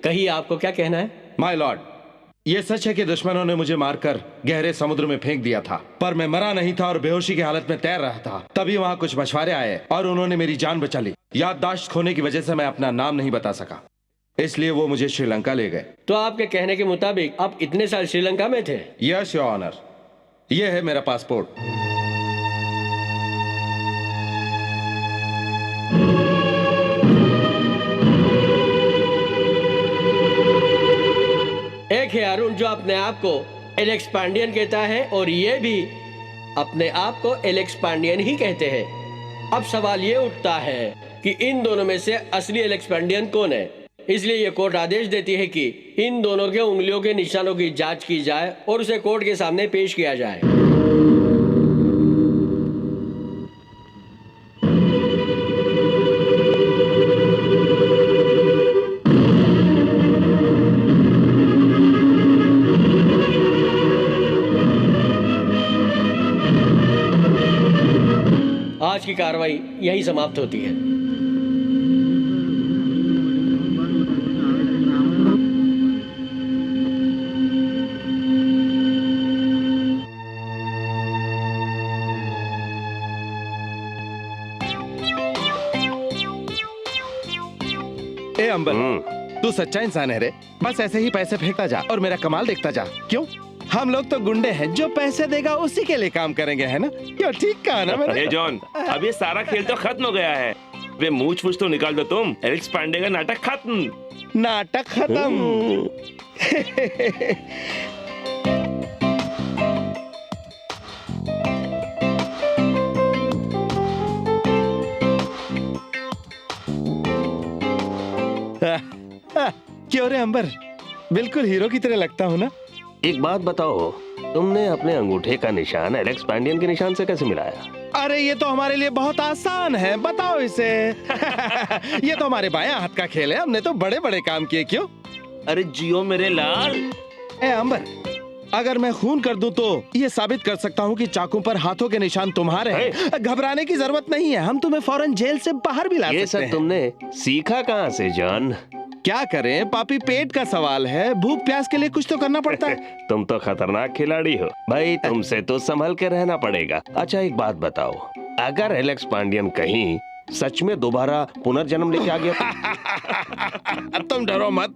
कहिए, आपको क्या कहना है? माय लॉर्ड, यह सच है कि दुश्मनों ने मुझे मारकर गहरे समुद्र में फेंक दिया था, पर मैं मरा नहीं था और बेहोशी की हालत में तैर रहा था। तभी वहां कुछ मछुआरे आए और उन्होंने मेरी जान बचा ली। याददाश्त खोने की वजह से मैं अपना नाम नहीं बता सका, इसलिए वो मुझे श्रीलंका ले गए। तो आपके कहने के मुताबिक आप इतने साल श्रीलंका में थे? यस योर ऑनर, यह है मेरा पासपोर्ट। एक है अरुण जो अपने आप को एलेक्स पांडियन कहता है, और ये भी अपने आप को एलेक्स पांडियन ही कहते हैं। अब सवाल ये उठता है कि इन दोनों में से असली एलेक्स पांडियन कौन है। इसलिए ये कोर्ट आदेश देती है कि इन दोनों के उंगलियों के निशानों की जांच की जाए और उसे कोर्ट के सामने पेश किया जाए। आज की कार्रवाई यही समाप्त होती है। ए अंबर, तू सच्चा इंसान है रे। बस ऐसे ही पैसे फेंकता जा और मेरा कमाल देखता जा। क्यों? हम लोग तो गुंडे हैं, जो पैसे देगा उसी के लिए काम करेंगे, है ना? क्यों, ठीक कहा ना मैंने? जॉन, अब ये सारा खेल तो खत्म हो गया है। वे मूछ फूछ तो निकाल दो तुम। एलेक्स पांडे का नाटक खत्म। नाटक खत्म। क्यों रे अंबर, बिल्कुल हीरो की तरह लगता हूँ ना? एक बात बताओ, तुमने अपने अंगूठे का निशान एलेक्स पांडियन के निशान से कैसे मिलाया? अरे ये तो हमारे लिए बहुत आसान है, बताओ इसे। ये तो हमारे बायां हाथ का खेल है, हमने तो बड़े बड़े काम किए। क्यों? अरे जियो मेरे लाल। ए अंबर, अगर मैं खून कर दूं तो ये साबित कर सकता हूँ कि चाकू पर हाथों के निशान तुम्हारे हैं। घबराने की जरूरत नहीं है, हम तुम्हें फौरन जेल से बाहर भी ला सकते हैं। ये सब तुमने सीखा कहाँ से जॉन? क्या करें पापी, पेट का सवाल है, भूख प्यास के लिए कुछ तो करना पड़ता है। तुम तो खतरनाक खिलाड़ी हो भाई, तुमसे तो संभल के रहना पड़ेगा। अच्छा एक बात बताओ, अगर एलेक्स पांडियन कहीं सच में दोबारा पुनर्जन्म लेके आ गया तुम डरो मत,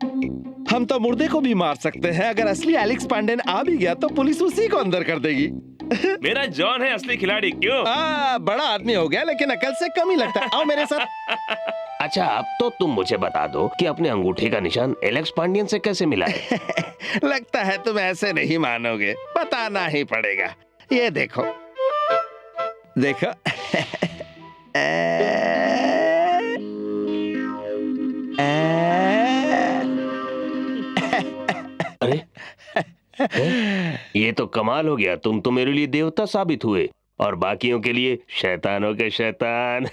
हम तो मुर्दे को भी मार सकते हैं। अगर असली एलेक्स पांडियन आ भी गया तो पुलिस उसी को अंदर कर देगी। मेरा जॉन है असली खिलाड़ी। क्यों? बड़ा आदमी हो गया लेकिन अकल से कम ही लगता है। आओ मेरे साथ। अच्छा अब तो तुम मुझे बता दो कि अपने अंगूठे का निशान एलेक्स पांडियन से कैसे मिला है? लगता है तुम ऐसे नहीं मानोगे, बताना ही पड़ेगा। ये देखो देखो। अरे ये तो कमाल हो गया, तुम तो मेरे लिए देवता साबित हुए और बाकियों के लिए शैतानों के शैतान।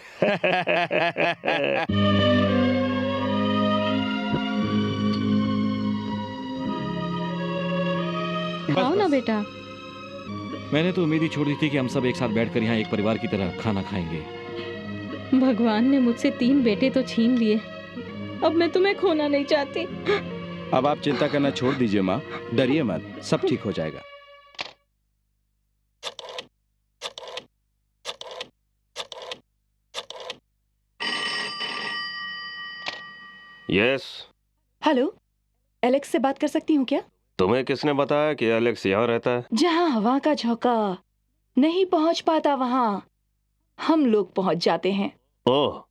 आओ ना बेटा। मैंने तो उम्मीद ही छोड़ दी थी कि हम सब एक साथ बैठकर यहाँ एक परिवार की तरह खाना खाएंगे। भगवान ने मुझसे 3 बेटे तो छीन लिए, अब मैं तुम्हें खोना नहीं चाहती। अब आप चिंता करना छोड़ दीजिए माँ, डरिए मत, सब ठीक हो जाएगा। यस। हेलो, एलेक्स से बात कर सकती हूँ क्या? तुम्हें किसने बताया कि एलेक्स यहाँ रहता है? जहाँ हवा का झोंका नहीं पहुँच पाता वहाँ हम लोग पहुँच जाते हैं। ओह,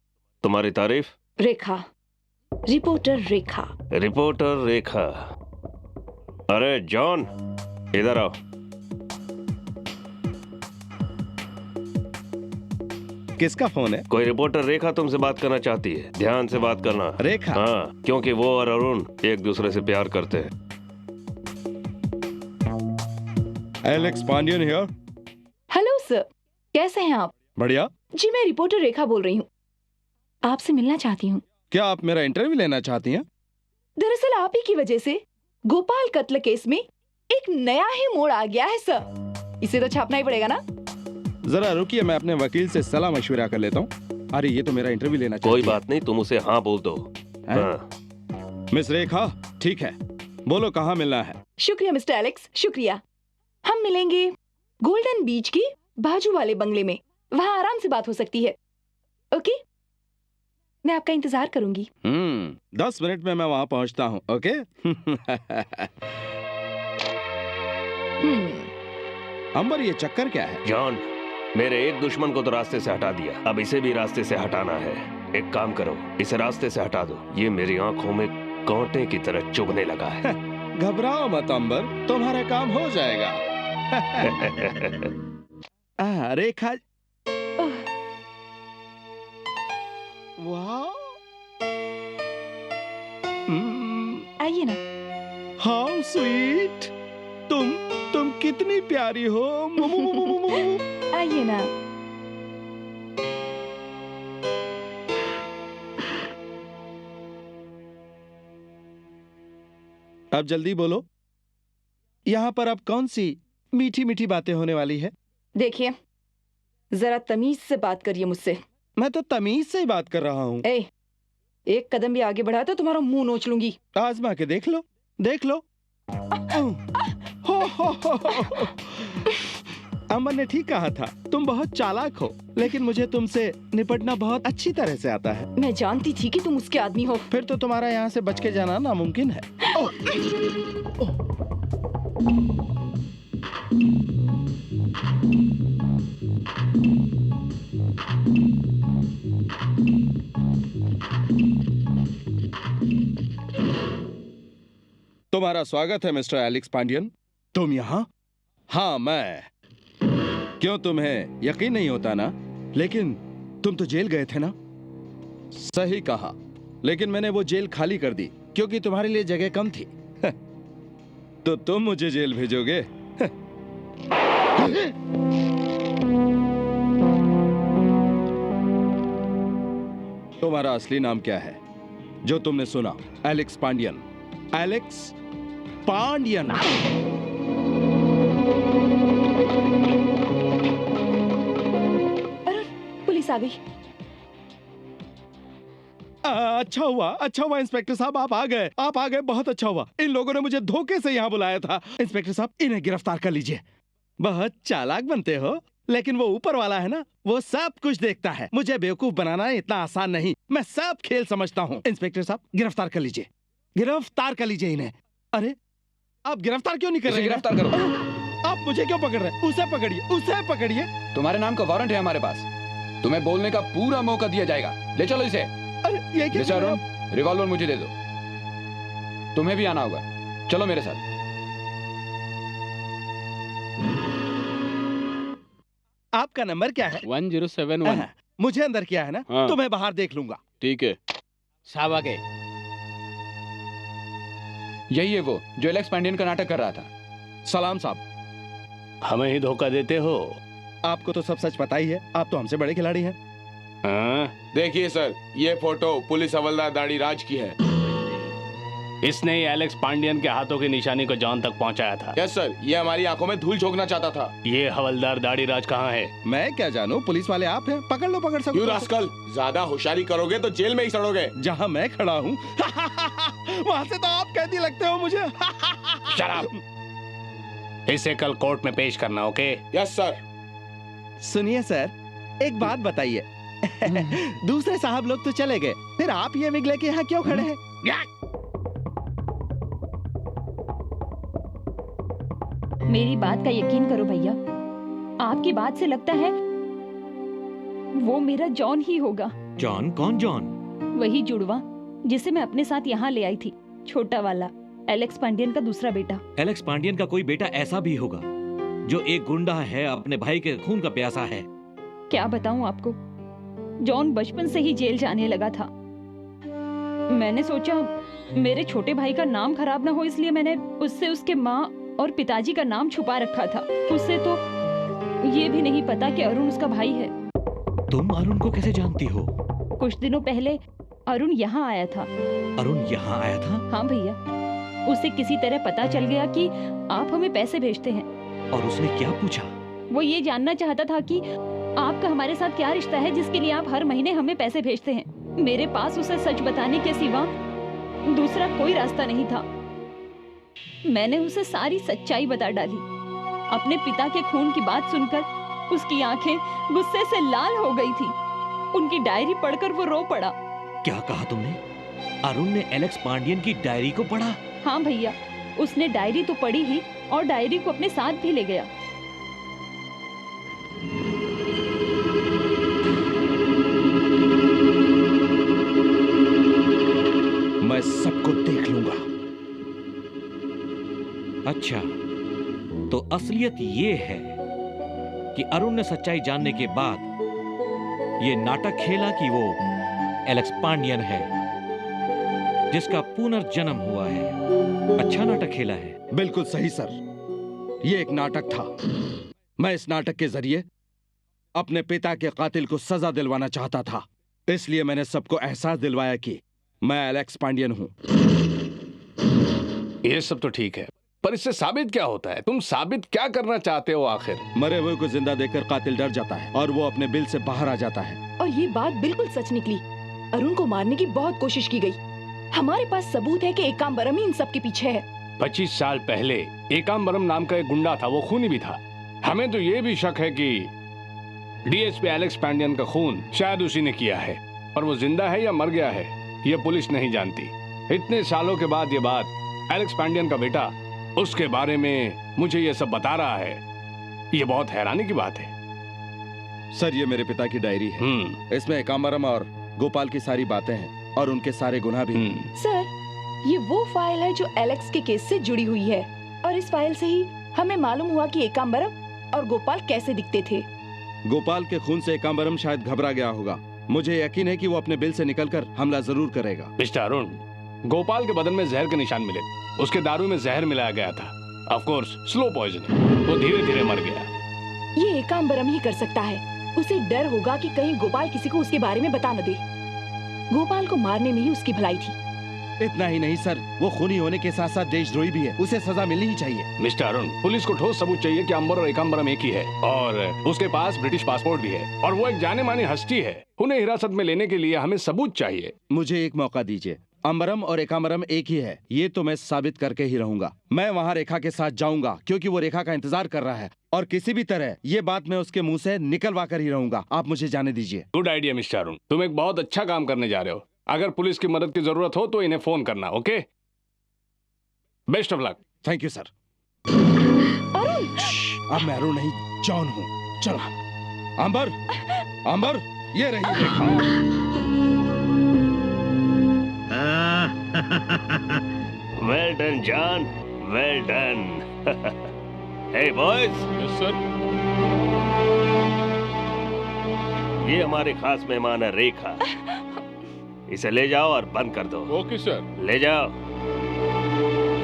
तुम्हारी तारीफ। रेखा, रिपोर्टर रेखा। रिपोर्टर रेखा। अरे जॉन, इधर आओ। किसका फोन है? कोई रिपोर्टर रेखा तुमसे बात करना चाहती है। ध्यान से बात करना। रेखा? हाँ, क्योंकि वो और अरुण एक दूसरे से प्यार करते हैं। Alex Pandian here. Hello sir, कैसे हैं आप? बढ़िया। जी मैं रिपोर्टर रेखा बोल रही हूँ, आपसे मिलना चाहती हूँ। क्या आप मेरा इंटरव्यू लेना चाहती हैं? दरअसल आप ही की वजह से गोपाल कत्ल केस में एक नया ही मोड़ आ गया है सर। इसे तो छापना ही पड़ेगा ना। जरा रुकिए, मैं अपने वकील से सलाह मशविरा कर लेता हूँ। अरे ये तो मेरा इंटरव्यू लेना कोई बात नहीं, तुम उसे हाँ बोल दो। हाँ। मिस रेखा, ठीक है, बोलो कहाँ मिलना है? शुक्रिया मिस्टर एलेक्स, शुक्रिया। हम मिलेंगे गोल्डन बीच के बाजू वाले बंगले में, वहाँ आराम से बात हो सकती है। ओके, मैं आपका इंतजार करूंगी। 10 मिनट में मैं वहाँ पहुँचता हूँ। ओके। अंबर, ये चक्कर क्या है? जॉन, मेरे एक दुश्मन को तो रास्ते से हटा दिया, अब इसे भी रास्ते से हटाना है। एक काम करो, इसे रास्ते से हटा दो। ये मेरी आंखों में कांटे की तरह चुभने लगा है। घबराओ मत अंबर, तुम्हारा काम हो जाएगा। रेखा, वाह, आइए ना। हाउ स्वीट, तुम कितनी प्यारी हो। आइए ना। अब जल्दी बोलो, यहाँ पर अब कौन सी मीठी मीठी बातें होने वाली है? देखिए, जरा तमीज से बात करिए मुझसे। मैं तो तमीज से ही बात कर रहा हूँ। एक कदम भी आगे बढ़ा तो तुम्हारा मुंह नोच लूंगी। आजमा के देख लो, देख लो। अमन ने ठीक कहा था, तुम बहुत चालाक हो, लेकिन मुझे तुमसे निपटना बहुत अच्छी तरह से आता है। मैं जानती थी कि तुम उसके आदमी हो। फिर तो तुम्हारा यहाँ से बच के जाना नामुमकिन है। तुम्हारा स्वागत है मिस्टर एलेक्स पांडियन। तुम यहाँ? हाँ मैं। क्यों, तुम्हें यकीन नहीं होता ना? लेकिन तुम तो जेल गए थे ना? सही कहा, लेकिन मैंने वो जेल खाली कर दी क्योंकि तुम्हारे लिए जगह कम थी। तो तुम मुझे जेल भेजोगे? तुम्हारा असली नाम क्या है जो तुमने सुना? Alex Pandian. Alex Pandian. Police आ गई। अच्छा हुआ इंस्पेक्टर साहब, आप आ गए, बहुत अच्छा हुआ। इन लोगों ने मुझे धोखे से यहाँ बुलाया था। इंस्पेक्टर साहब, इन्हें गिरफ्तार कर लीजिए। बहुत चालाक बनते हो, लेकिन वो ऊपर वाला है ना, वो सब कुछ देखता है। मुझे बेवकूफ बनाना इतना आसान नहीं, मैं सब खेल समझता हूँ। इंस्पेक्टर साहब, गिरफ्तार कर लीजिए, गिरफ्तार कर लीजिए इन्हें। अरे आप गिरफ्तार क्यों नहीं कर रहे? गिरफ्तार करो। आप मुझे क्यों पकड़ रहे हैं? उसे पकड़िए, उसे पकड़िए। तुम्हारे नाम का वारंट है हमारे पास, तुम्हें बोलने का पूरा मौका दिया जाएगा। ले चलो इसे। अरे ये क्या? मिस्टर अरुण, रिवॉल्वर मुझे दे दो। तुम्हें भी आना होगा, चलो मेरे साथ। आपका नंबर क्या है? 1071। मुझे अंदर किया है ना? हाँ। तो मैं बाहर देख लूंगा। ठीक है साहब, आगे। यही है वो जो एलेक्स पांडियन का नाटक कर रहा था। सलाम साहब। हमें ही धोखा देते हो। आपको तो सब सच पता ही है, आप तो हमसे बड़े खिलाड़ी हैं। देखिए सर, ये फोटो पुलिस हवलदार दाढ़ी राज की है। इसने ही एलेक्स पांडियन के हाथों की निशानी को जॉन तक पहुंचाया था। यस सर, ये हमारी आंखों में धूल झोंकना चाहता था। ये हवलदार दाढ़ी राज कहाँ है? मैं क्या जानूं, पुलिस वाले आप हैं, पकड़ लो, पकड़ सकते। यू रास्कल, ज्यादा होशियारी करोगे तो जेल में ही सड़ोगे। जहाँ मैं खड़ा हूँ वहाँ से तो आप कैदी लगते हो मुझे। शराब। इसे कल कोर्ट में पेश करना, ओके? Yes sir. सुनिए सर, एक बात बताइए। दूसरे साहब लोग तो चले गए, फिर आप ये विग लेके यहाँ क्यों खड़े हैं? मेरी बात का यकीन करो भैया, आपकी बात से लगता है वो मेरा जॉन ही होगा। जॉन? कौन जॉन? वही जुड़वा जिसे मैं अपने साथ यहाँ ले आई थी, छोटा वाला, एलेक्स पांडियन का दूसरा बेटा। एलेक्स पांडियन का कोई बेटा ऐसा भी होगा जो एक गुंडा है, अपने भाई के खून का प्यासा है। क्या बताऊं आपको, जॉन बचपन से ही जेल जाने लगा था। मैंने सोचा मेरे छोटे भाई का नाम खराब ना हो, इसलिए मैंने उससे उसके माँ और पिताजी का नाम छुपा रखा था। उसे तो ये भी नहीं पता कि अरुण उसका भाई है। तुम अरुण को कैसे जानती हो? कुछ दिनों पहले अरुण यहाँ आया था। अरुण यहाँ आया था? हाँ भैया, उसे किसी तरह पता चल गया कि आप हमें पैसे भेजते हैं। और उसने क्या पूछा? वो ये जानना चाहता था कि आपका हमारे साथ क्या रिश्ता है जिसके लिए आप हर महीने हमें पैसे भेजते हैं। मेरे पास उसे सच बताने के सिवा दूसरा कोई रास्ता नहीं था। मैंने उसे सारी सच्चाई बता डाली। अपने पिता के खून की बात सुनकर उसकी आंखें गुस्से से लाल हो गई थी। उनकी डायरी पढ़कर वो रो पड़ा। क्या कहा तुमने? अरुण ने एलेक्स पांडियन की डायरी को पढ़ा? हाँ भैया, उसने डायरी तो पढ़ी ही और डायरी को अपने साथ भी ले गया। मैं सबको देख लूंगा। अच्छा, तो असलियत ये है कि अरुण ने सच्चाई जानने के बाद ये नाटक खेला कि वो एलेक्स पांडियन है जिसका पुनर्जन्म हुआ है। अच्छा नाटक खेला है। बिल्कुल सही सर, ये एक नाटक था। मैं इस नाटक के जरिए अपने पिता के कातिल को सजा दिलवाना चाहता था, इसलिए मैंने सबको एहसास दिलवाया कि मैं एलेक्स पांडियन हूं। ये सब तो ठीक है, पर इससे साबित क्या होता है? तुम साबित क्या करना चाहते हो आखिर? मरे हुए को जिंदा देखकर कातिल डर जाता है और वो अपने बिल से बाहर आ जाता है। और ये बात बिल्कुल सच निकली। अरुण को मारने की बहुत कोशिश की गई। हमारे पास सबूत है कि एकाम्बरम ही इन सब के पीछे है। 25 साल पहले एकाम्बरम नाम का एक गुंडा था, वो खूनी भी था। हमें तो ये भी शक है कि डीएसपी एलेक्स पांडियन का खून शायद उसी ने किया है, पर वो जिंदा है या मर गया है ये पुलिस नहीं जानती। इतने सालों के बाद ये बात एलेक्स पांडियन का बेटा उसके बारे में मुझे ये सब बता रहा है, ये बहुत हैरानी की बात है। सर, ये मेरे पिता की डायरी है। इसमें एकाम्बरम और गोपाल की सारी बातें हैं और उनके सारे गुनाह भी। सर, ये वो फाइल है जो एलेक्स के केस से जुड़ी हुई है और इस फाइल से ही हमें मालूम हुआ कि एकाम्बरम और गोपाल कैसे दिखते थे। गोपाल के खून से एकाम्बरम शायद घबरा गया होगा। मुझे यकीन है कि वो अपने बिल से निकलकर हमला जरूर करेगा। मिस्टर अरुण, गोपाल के बदन में जहर के निशान मिले। उसके दारू में जहर मिलाया गया था। Of course slow poisoning. वो धीरे धीरे मर गया। ये एकाम्बरम ही कर सकता है। उसे डर होगा कि कहीं गोपाल किसी को उसके बारे में बता न दे। गोपाल को मारने में ही उसकी भलाई थी। इतना ही नहीं सर, वो खूनी होने के साथ साथ देशद्रोही भी है। उसे सजा मिलनी ही चाहिए। मिस्टर अरुण, पुलिस को ठोस सबूत चाहिए कि अंबर और एकाम्बरम एक ही है और उसके पास ब्रिटिश पासपोर्ट भी है और वो एक जाने मानी हस्ती है। उन्हें हिरासत में लेने के लिए हमें सबूत चाहिए। मुझे एक मौका दीजिए। अंबरम और एकाम्बरम एक ही है, ये तो मैं साबित करके ही रहूंगा। मैं वहाँ रेखा के साथ जाऊंगा क्योंकि वो रेखा का इंतजार कर रहा है और किसी भी तरह ये बात मैं उसके मुंह से निकलवा कर ही रहूंगा। आप मुझे जाने दीजिए। गुड आइडिया मिस्टर अरुण, तुम एक बहुत अच्छा काम करने जा रहे हो। अगर पुलिस की मदद की जरूरत हो तो इन्हें फोन करना। Okay, best of luck. Thank you sir. अब मैं अरुण नहीं, जॉन हूँ। चलो अंबर, अंबर, ये रही Rekha. Well done John, well done. Hey boys. Yes sir. ये हमारे खास मेहमान है रेखा। इसे ले जाओ और बंद कर दो। Okay sir. ले जाओ।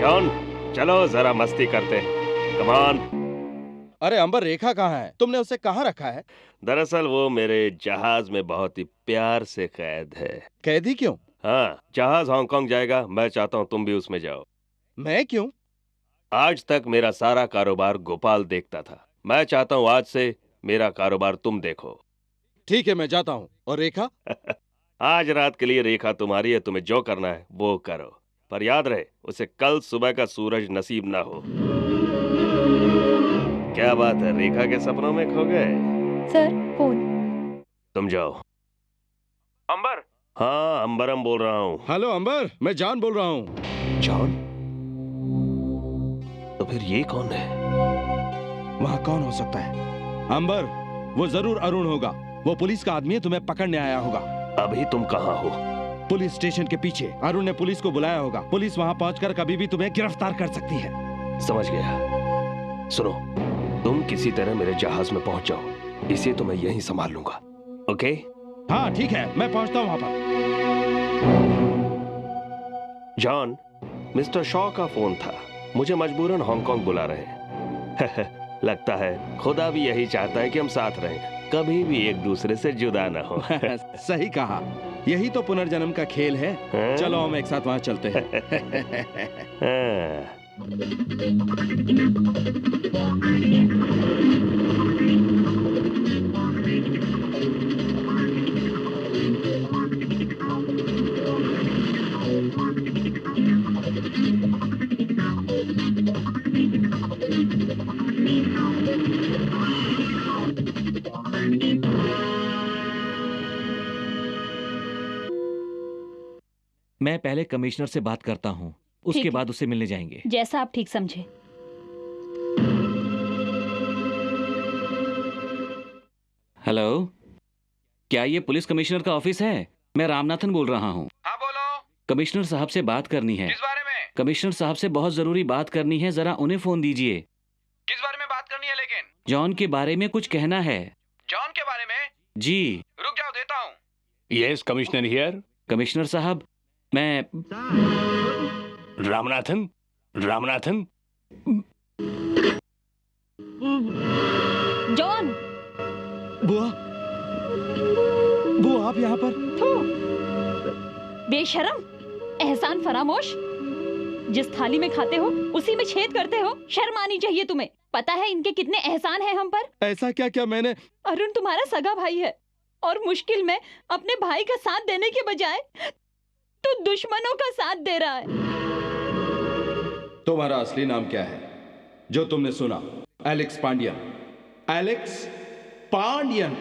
जॉन, चलो जरा मस्ती करते हैं। Come on. अरे अंबर, रेखा कहाँ है? तुमने उसे कहाँ रखा है? दरअसल वो मेरे जहाज में बहुत ही प्यार से कैद है। कैदी क्यों? हाँ, जहाज हांगकांग जाएगा। मैं चाहता हूँ तुम भी उसमें जाओ। मैं क्यों? आज तक मेरा सारा कारोबार गोपाल देखता था। मैं चाहता हूँ आज से मेरा कारोबार तुम देखो। ठीक है, मैं जाता हूँ। और रेखा? आज रात के लिए रेखा तुम्हारी है। तुम्हें जो करना है वो करो, पर याद रहे उसे कल सुबह का सूरज नसीब ना हो। क्या बात है, रेखा के सपनों में खो गए? Sir, phone. तुम जाओ। अंबर? हाँ, अंबरम बोल रहा हूँ। हेलो अंबर, मैं जॉन बोल रहा हूँ। जॉन? तो फिर ये कौन है? वहाँ कौन हो सकता है? अंबर, वो जरूर अरुण होगा। वो पुलिस का आदमी है, तुम्हें पकड़ने आया होगा। अभी तुम कहाँ हो? पुलिस स्टेशन के पीछे। अरुण ने पुलिस को बुलाया होगा। पुलिस वहाँ पहुंचकर कभी भी तुम्हें गिरफ्तार कर सकती है। समझ गया। सुनो, तुम किसी तरह मेरे जहाज में पहुंच जाओ, इसे तो मैं यहीं संभाल लूंगा। ओके? हाँ ठीक है, मैं पहुंचता हूँ वहाँ पर। जॉन, मिस्टर शॉ का फोन था। मुझे मजबूरन हांगकांग बुला रहे हैं। लगता है खुदा भी यही चाहता है कि हम साथ रहें, कभी भी एक दूसरे से जुदा न हो। सही कहा, यही तो पुनर्जन्म का खेल है। चलो हम एक साथ वहाँ चलते हैं। मैं पहले कमिश्नर से बात करता हूँ, उसके ठीक बाद उससे मिलने जाएंगे। जैसा आप ठीक समझे। हेलो, क्या ये पुलिस कमिश्नर का ऑफिस है? मैं रामनाथन बोल रहा हूँ। हाँ बोलो। कमिश्नर साहब से बात करनी है। किस बारे में? कमिश्नर साहब से बहुत जरूरी बात करनी है, जरा उन्हें फोन दीजिए। किस बारे में बात करनी है लेकिन? जॉन के बारे में कुछ कहना है। जॉन के बारे में? जी। रुक जाओ, देता हूँ। Yes commissioner here. कमिश्नर साहब, मैं रामनाथन। रामनाथन। जॉन। बुआ, बुआ आप यहाँ पर? बेशरम, एहसान फरामोश। जिस थाली में खाते हो उसी में छेद करते हो। शर्म आनी चाहिए तुम्हें। पता है इनके कितने एहसान हैं हम पर? ऐसा क्या क्या मैंने? अरुण तुम्हारा सगा भाई है और मुश्किल में अपने भाई का साथ देने के बजाय तो दुश्मनों का साथ दे रहा है। तुम्हारा असली नाम क्या है जो तुमने सुना? एलेक्स पांडियन। एलेक्स पांडियन।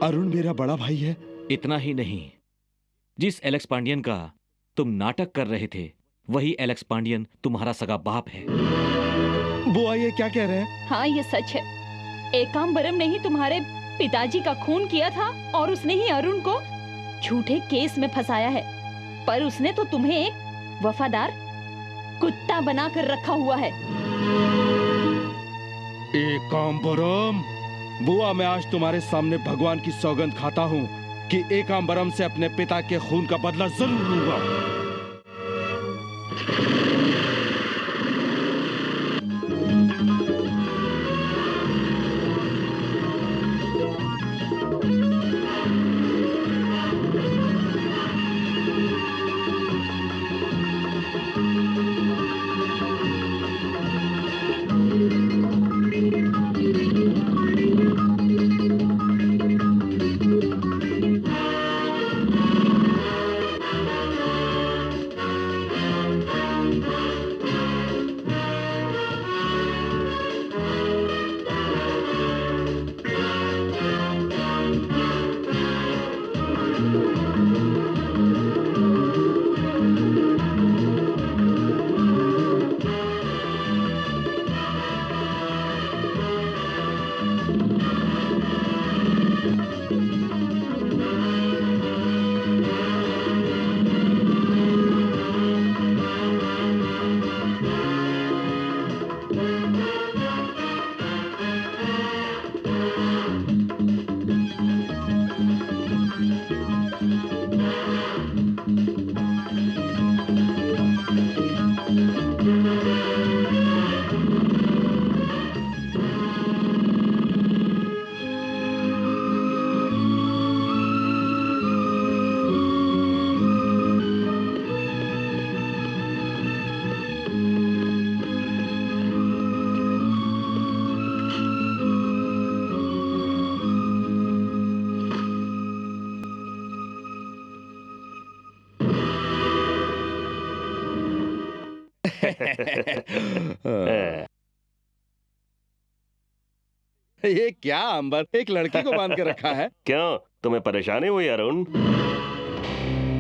अरुण मेरा बड़ा भाई है। इतना ही नहीं, जिस एलेक्स पांडियन का तुम नाटक कर रहे थे वही एलेक्स पांडियन तुम्हारा सगा बाप है। बुआ ये क्या कह रहे हैं? हाँ ये सच है। एकांबरम ने ही तुम्हारे पिताजी का खून किया था और उसने ही अरुण को झूठे केस में फंसाया है। पर उसने तो तुम्हें एक वफादार कुत्ता बनाकर रखा हुआ है। एकांबरम, बुआ मैं आज तुम्हारे सामने भगवान की सौगंध खाता हूँ कि एकांबरम से अपने पिता के खून का बदला जरूर लूंगा। ये क्या अंबर, एक लड़की को बांध के रखा है? क्यों, तुम्हें परेशानी हुई अरुण?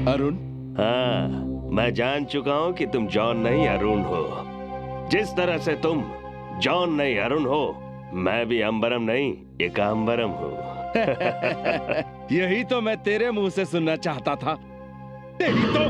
अरुण? हाँ, मैं जान चुका हूँ कि तुम जॉन नहीं अरुण हो। जिस तरह से तुम जॉन नहीं अरुण हो, मैं भी अंबरम नहीं एकांबरम हूँ। यही तो मैं तेरे मुंह से सुनना चाहता था। तेरी तो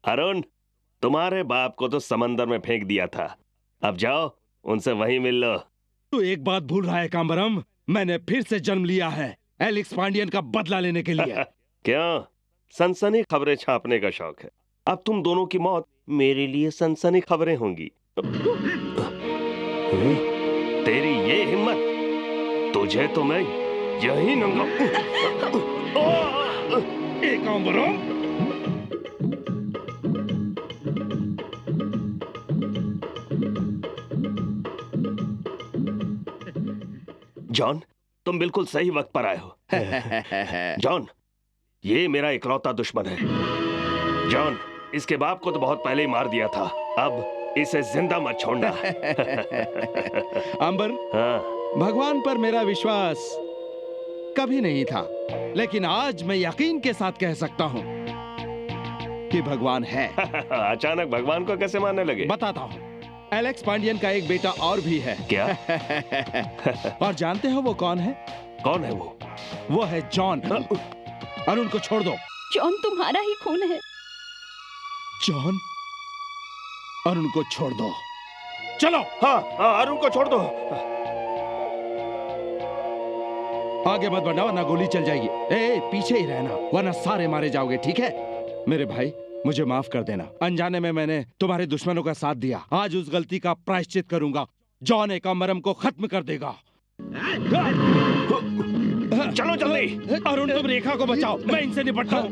अरुण, तुम्हारे बाप को तो समंदर में फेंक दिया था। अब जाओ उनसे वहीं मिल लो। तू एक बात भूल रहा है कांबरम, मैंने फिर से जन्म लिया है एलेक्स पांडियन का बदला लेने के लिए। क्यों? सनसनी खबरें छापने का शौक है। अब तुम दोनों की मौत मेरे लिए सनसनी खबरें होंगी। तेरी ये हिम्मत, तुझे तो मैं यही नंगा। कांबरम, जॉन, तुम बिल्कुल सही वक्त पर आए हो। जॉन, ये मेरा इकलौता दुश्मन है। जॉन, इसके बाप को तो बहुत पहले ही मार दिया था, अब इसे जिंदा मत छोड़ना। अंबर, हाँ? भगवान पर मेरा विश्वास कभी नहीं था, लेकिन आज मैं यकीन के साथ कह सकता हूँ कि भगवान है। अचानक भगवान को कैसे मानने लगे? बताता हूँ। एलेक्स पांडियन का एक बेटा और भी है। क्या? और जानते हो वो कौन है? कौन है वो? वो है जॉन। अरुण को छोड़ दो। जॉन तुम्हारा ही खून है। जॉन, अरुण को छोड़ दो। चलो। हाँ, अरुण को छोड़ दो। आगे मत बढ़ना वरना गोली चल जाएगी। ए, पीछे ही रहना वरना सारे मारे जाओगे, ठीक है? मेरे भाई, मुझे माफ कर देना। अनजाने में मैंने तुम्हारे दुश्मनों का साथ दिया। आज उस गलती का प्रायश्चित करूंगा। जॉन एकांबरम को खत्म कर देगा। चलो जल्दी। अरुण, तुम रेखा को बचाओ, मैं इनसे निपटता हूँ।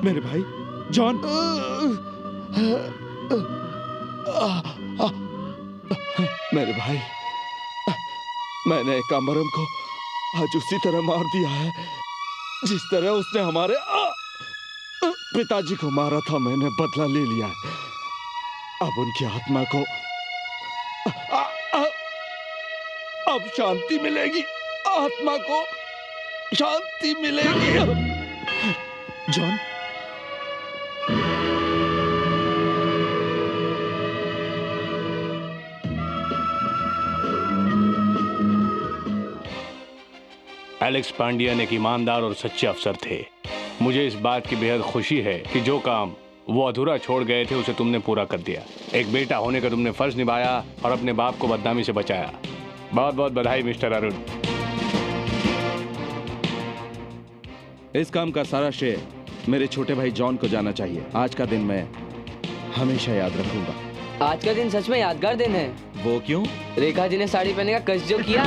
मेरे भाई जॉन, मेरे भाई, मैंने कामरम को आज उसी तरह मार दिया है जिस तरह उसने हमारे पिताजी को मारा था। मैंने बदला ले लिया है। अब उनकी आत्मा को अब शांति मिलेगी, आत्मा को शांति मिलेगी। जॉन, एलेक्स पांडियन एक ईमानदार और सच्चे अफसर थे। मुझे इस बात की बेहद खुशी है कि जो काम वो अधूरा छोड़ गए थे उसे तुमने पूरा कर दिया। एक बेटा होने का तुमने फर्ज निभाया और अपने बाप को बदनामी से बचाया। बहुत बहुत बधाई मिस्टर अरुण। इस काम का सारा श्रेय मेरे छोटे भाई जॉन को जाना चाहिए। आज का दिन मैं हमेशा याद रखूंगा। आज का दिन सच में यादगार दिन है। वो क्यों? रेखा जी ने साड़ी पहनने का कष्ट जो किया।